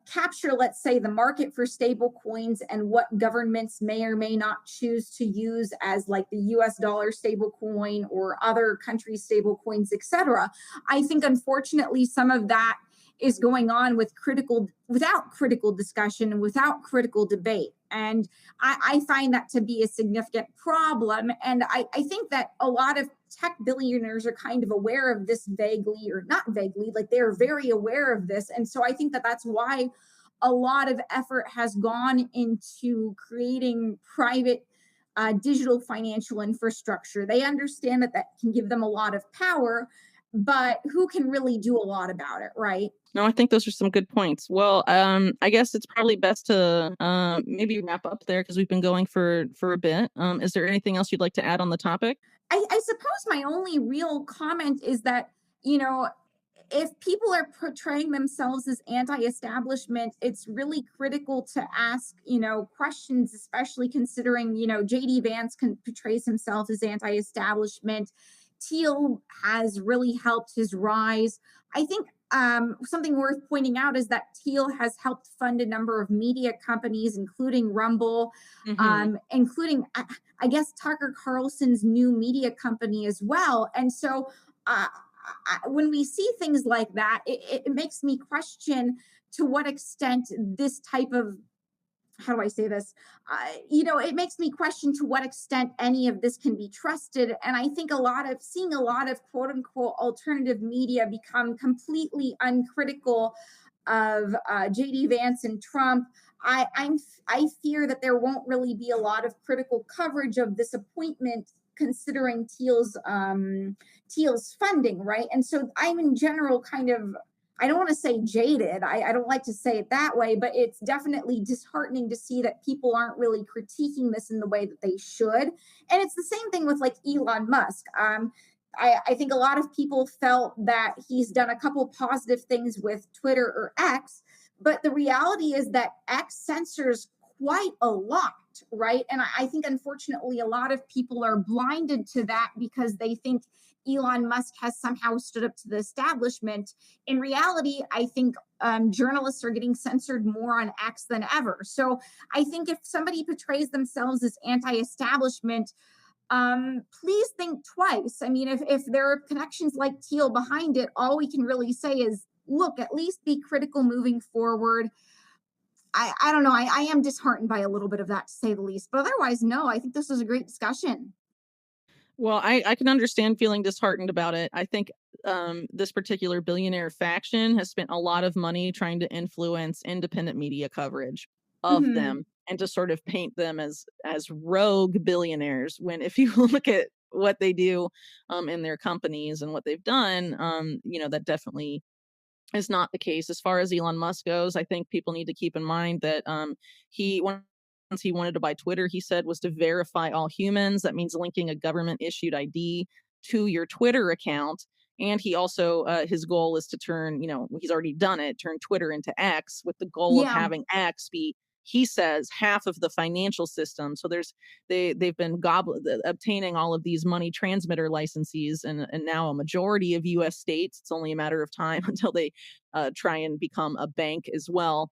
capture, let's say, the market for stable coins and what governments may or may not choose to use as like the US dollar stable coin or other countries' stable coins, etc. I think unfortunately some of that is going on without critical discussion and without critical debate. And I find that to be a significant problem. And I think that a lot of tech billionaires are kind of aware of this vaguely or not vaguely, like they're very aware of this. And so I think that that's why a lot of effort has gone into creating private digital financial infrastructure. They understand that that can give them a lot of power, but who can really do a lot about it, right? No, I think those are some good points. Well, I guess it's probably best to maybe wrap up there because we've been going for a bit. Is there anything else you'd like to add on the topic? I suppose my only real comment is that, you know, if people are portraying themselves as anti-establishment, it's really critical to ask, questions, especially considering, JD Vance portrays himself as anti-establishment. Teal has really helped his rise. I think something worth pointing out is that Teal has helped fund a number of media companies, including Rumble, Hmm. including, I guess, Tucker Carlson's new media company as well. And so, when we see things like that, it makes me question to what extent this type of, how do I say this? It makes me question to what extent any of this can be trusted. And I think seeing a lot of quote unquote alternative media become completely uncritical of JD Vance and Trump. I fear that there won't really be a lot of critical coverage of this appointment, considering Teal's funding, right? And so I'm in general kind of, I don't want to say jaded. I don't like to say it that way, but it's definitely disheartening to see that people aren't really critiquing this in the way that they should. And it's the same thing with like Elon Musk. I think a lot of people felt that he's done a couple positive things with Twitter or X, but the reality is that X censors quite a lot, right? And I think unfortunately a lot of people are blinded to that because they think Elon Musk has somehow stood up to the establishment. In reality, I think journalists are getting censored more on X than ever. So I think if somebody portrays themselves as anti establishment, please think twice. I mean, if there are connections like Teal behind it, all we can really say is look, at least be critical moving forward. I don't know. I am disheartened by a little bit of that, to say the least. But otherwise, no, I think this was a great discussion. Well, I can understand feeling disheartened about it. I think this particular billionaire faction has spent a lot of money trying to influence independent media coverage of Hmm. them and to sort of paint them as rogue billionaires. When if you look at what they do in their companies and what they've done, that definitely is not the case. As far as Elon Musk goes, I think people need to keep in mind that he once he wanted to buy Twitter, he said was to verify all humans. That means linking a government issued ID to your Twitter account. And he also his goal is to turn, he's already done it, turn Twitter into X with the goal of Yeah. having X be, he says, half of the financial system. So they've been obtaining all of these money transmitter licenses, and now a majority of U.S. states. It's only a matter of time until they try and become a bank as well.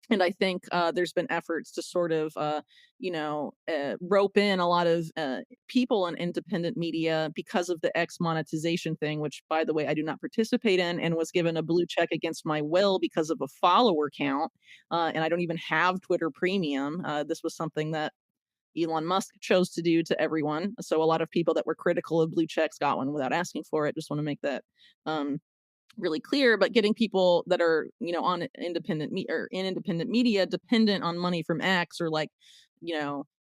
And I think there's been efforts to sort of, rope in a lot of people in independent media because of the X monetization thing, which, by the way, I do not participate in and was given a blue check against my will because of a follower count. And I don't even have Twitter Premium. This was something that Elon Musk chose to do to everyone. So a lot of people that were critical of blue checks got one without asking for it. Just want to make that um, really clear. But getting people that are on or in independent media dependent on money from X, or like,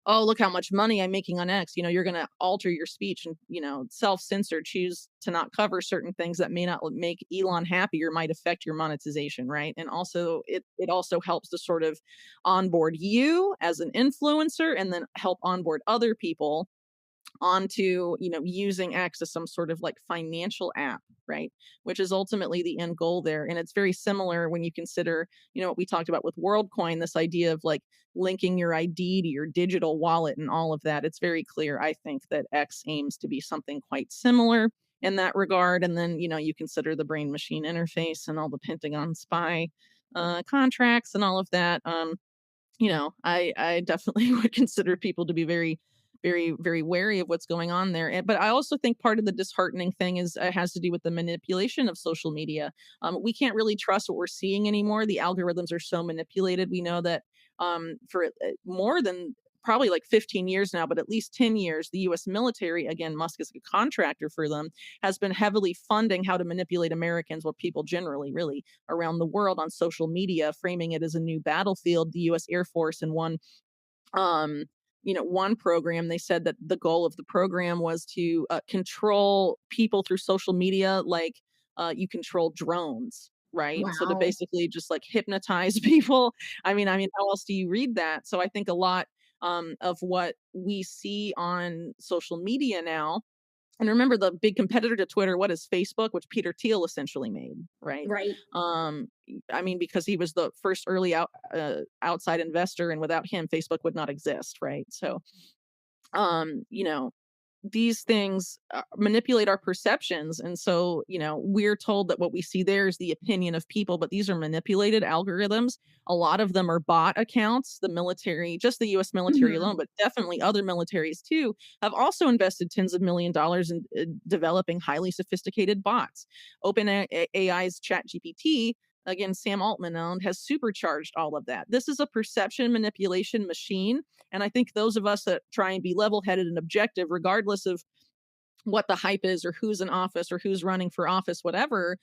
oh, look how much money I'm making on X. You're going to alter your speech and self-censor, choose to not cover certain things that may not make Elon happy or might affect your monetization, right? And also it also helps to sort of onboard you as an influencer and then help onboard other people onto, using X as some sort of like financial app, right? Which is ultimately the end goal there. And it's very similar when you consider, what we talked about with WorldCoin, this idea of like linking your ID to your digital wallet and all of that. It's very clear, I think, that X aims to be something quite similar in that regard. And then, you consider the brain machine interface and all the Pentagon spy contracts and all of that. I definitely would consider people to be very, very, very wary of what's going on there. But I also think part of the disheartening thing is has to do with the manipulation of social media. We can't really trust what we're seeing anymore. The algorithms are so manipulated. We know that for more than probably like 15 years now, but at least 10 years, the US military, again, Musk is a contractor for them, has been heavily funding how to manipulate Americans, or people generally, really, around the world on social media, framing it as a new battlefield. The US Air Force in um, one program, they said that the goal of the program was to control people through social media, like you control drones, right? So to Wow. basically just like hypnotize people. I mean, how else do you read that? So I think a lot of what we see on social media now, and remember the big competitor to Twitter, what is Facebook, which Peter Thiel essentially made, right? Right. I mean, because he was the first early outside investor, and without him, Facebook would not exist, right? So, um, you know, these things manipulate our perceptions. And so, we're told that what we see there is the opinion of people, but these are manipulated algorithms. A lot of them are bot accounts. The military, just the US military Mhm. alone, but definitely other militaries too, have also invested tens of $1 million in developing highly sophisticated bots. OpenAI's ChatGPT, again, Sam Altman owned, has supercharged all of that. This is a perception manipulation machine. And I think those of us that try and be level headed and objective, regardless of what the hype is or who's in office or who's running for office, whatever,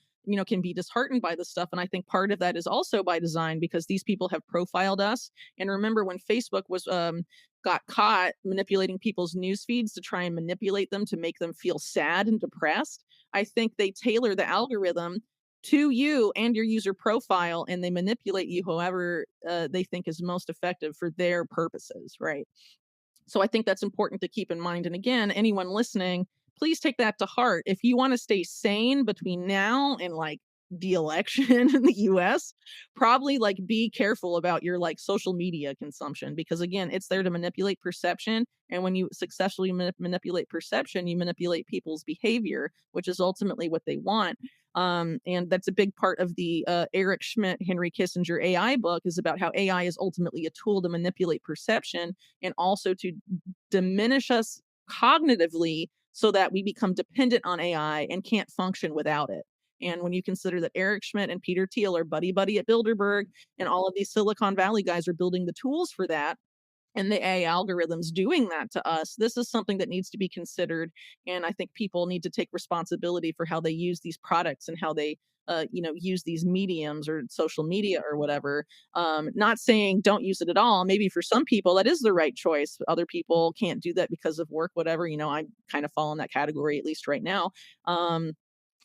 can be disheartened by this stuff. And I think part of that is also by design, because these people have profiled us. And remember when Facebook was got caught manipulating people's news feeds to try and manipulate them to make them feel sad and depressed, I think they tailor the algorithm to you and your user profile, and they manipulate you however they think is most effective for their purposes, right? So I think that's important to keep in mind. And again, anyone listening, please take that to heart. If you want to stay sane between now and like the election in the US, probably like be careful about your like social media consumption, because again, it's there to manipulate perception. And when you successfully manipulate perception, you manipulate people's behavior, which is ultimately what they want. And that's a big part of the Eric Schmidt, Henry Kissinger AI book, is about how AI is ultimately a tool to manipulate perception and also to diminish us cognitively so that we become dependent on AI and can't function without it. And when you consider that Eric Schmidt and Peter Thiel are buddy buddy at Bilderberg, and all of these Silicon Valley guys are building the tools for that, and the AI algorithms doing that to us, this is something that needs to be considered. And I think people need to take responsibility for how they use these products and how they, use these mediums or social media or whatever. Not saying don't use it at all. Maybe for some people that is the right choice. Other people can't do that because of work, whatever. I kind of fall in that category, at least right now.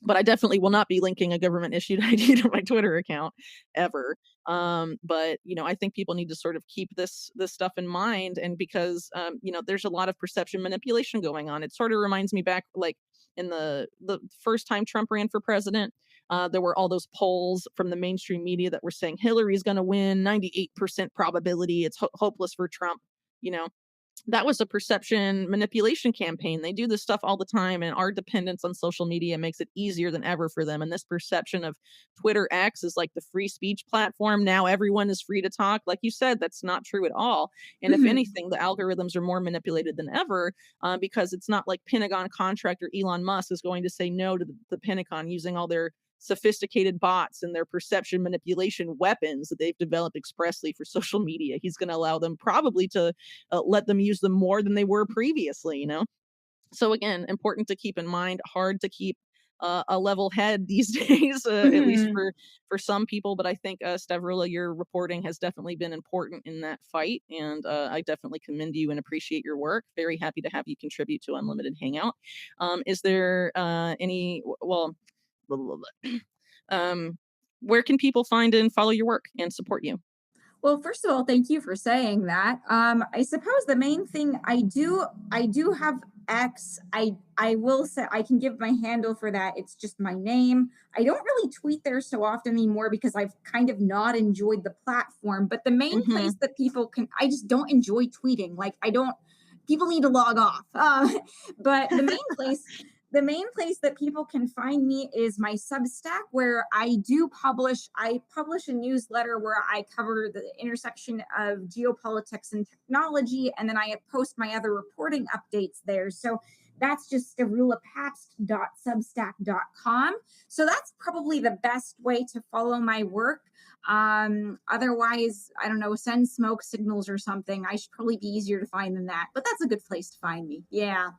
But I definitely will not be linking a government issued ID to my Twitter account ever. But I think people need to sort of keep this stuff in mind, and because there's a lot of perception manipulation going on. It sort of reminds me back, like in the first time Trump ran for president. There were all those polls from the mainstream media that were saying Hillary's going to win, 98% probability. It's hopeless for Trump. You know, that was a perception manipulation campaign. They do this stuff all the time, and our dependence on social media makes it easier than ever for them. And this perception of Twitter X is like the free speech platform. Now everyone is free to talk. Like you said, that's not true at all. And if Mhm. anything, the algorithms are more manipulated than ever, because it's not like Pentagon contractor Elon Musk is going to say no to the Pentagon using all their sophisticated bots and their perception manipulation weapons that they've developed expressly for social media. He's going to allow them probably to let them use them more than they were previously. So again, important to keep in mind, hard to keep a level head these days, at least Mhm. for some people. But I think Stavroula, your reporting has definitely been important in that fight, and I definitely commend you and appreciate your work. Very happy to have you contribute to Unlimited Hangout. Is there any well, blah, blah, blah. um, where can people find and follow your work and support you? Well, first of all, thank you for saying that. I suppose the main thing I do have X. I will say I can give my handle for that. It's just my name. I don't really tweet there so often anymore because I've kind of not enjoyed the platform. But the main place Mhm. that people can, I just don't enjoy tweeting. Like I don't. People need to log off. But the main place that people can find me is my Substack, where I publish a newsletter where I cover the intersection of geopolitics and technology, and then I post my other reporting updates there. So that's just stavrulapabst.substack.com. So that's probably the best way to follow my work. Otherwise, I don't know, send smoke signals or something. I should probably be easier to find than that, but that's a good place to find me. Yeah.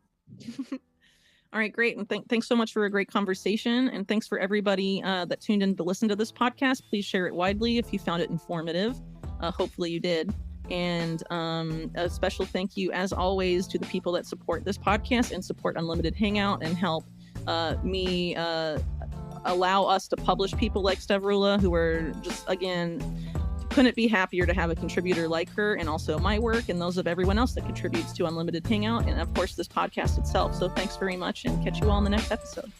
All right, great. And thanks so much for a great conversation. And thanks for everybody that tuned in to listen to this podcast. Please share it widely if you found it informative. Hopefully you did. And a special thank you, as always, to the people that support this podcast and support Unlimited Hangout and help me allow us to publish people like Stavroula, who are just, again, couldn't be happier to have a contributor like her, and also my work and those of everyone else that contributes to Unlimited Hangout, and of course this podcast itself. So thanks very much, and catch you all in the next episode.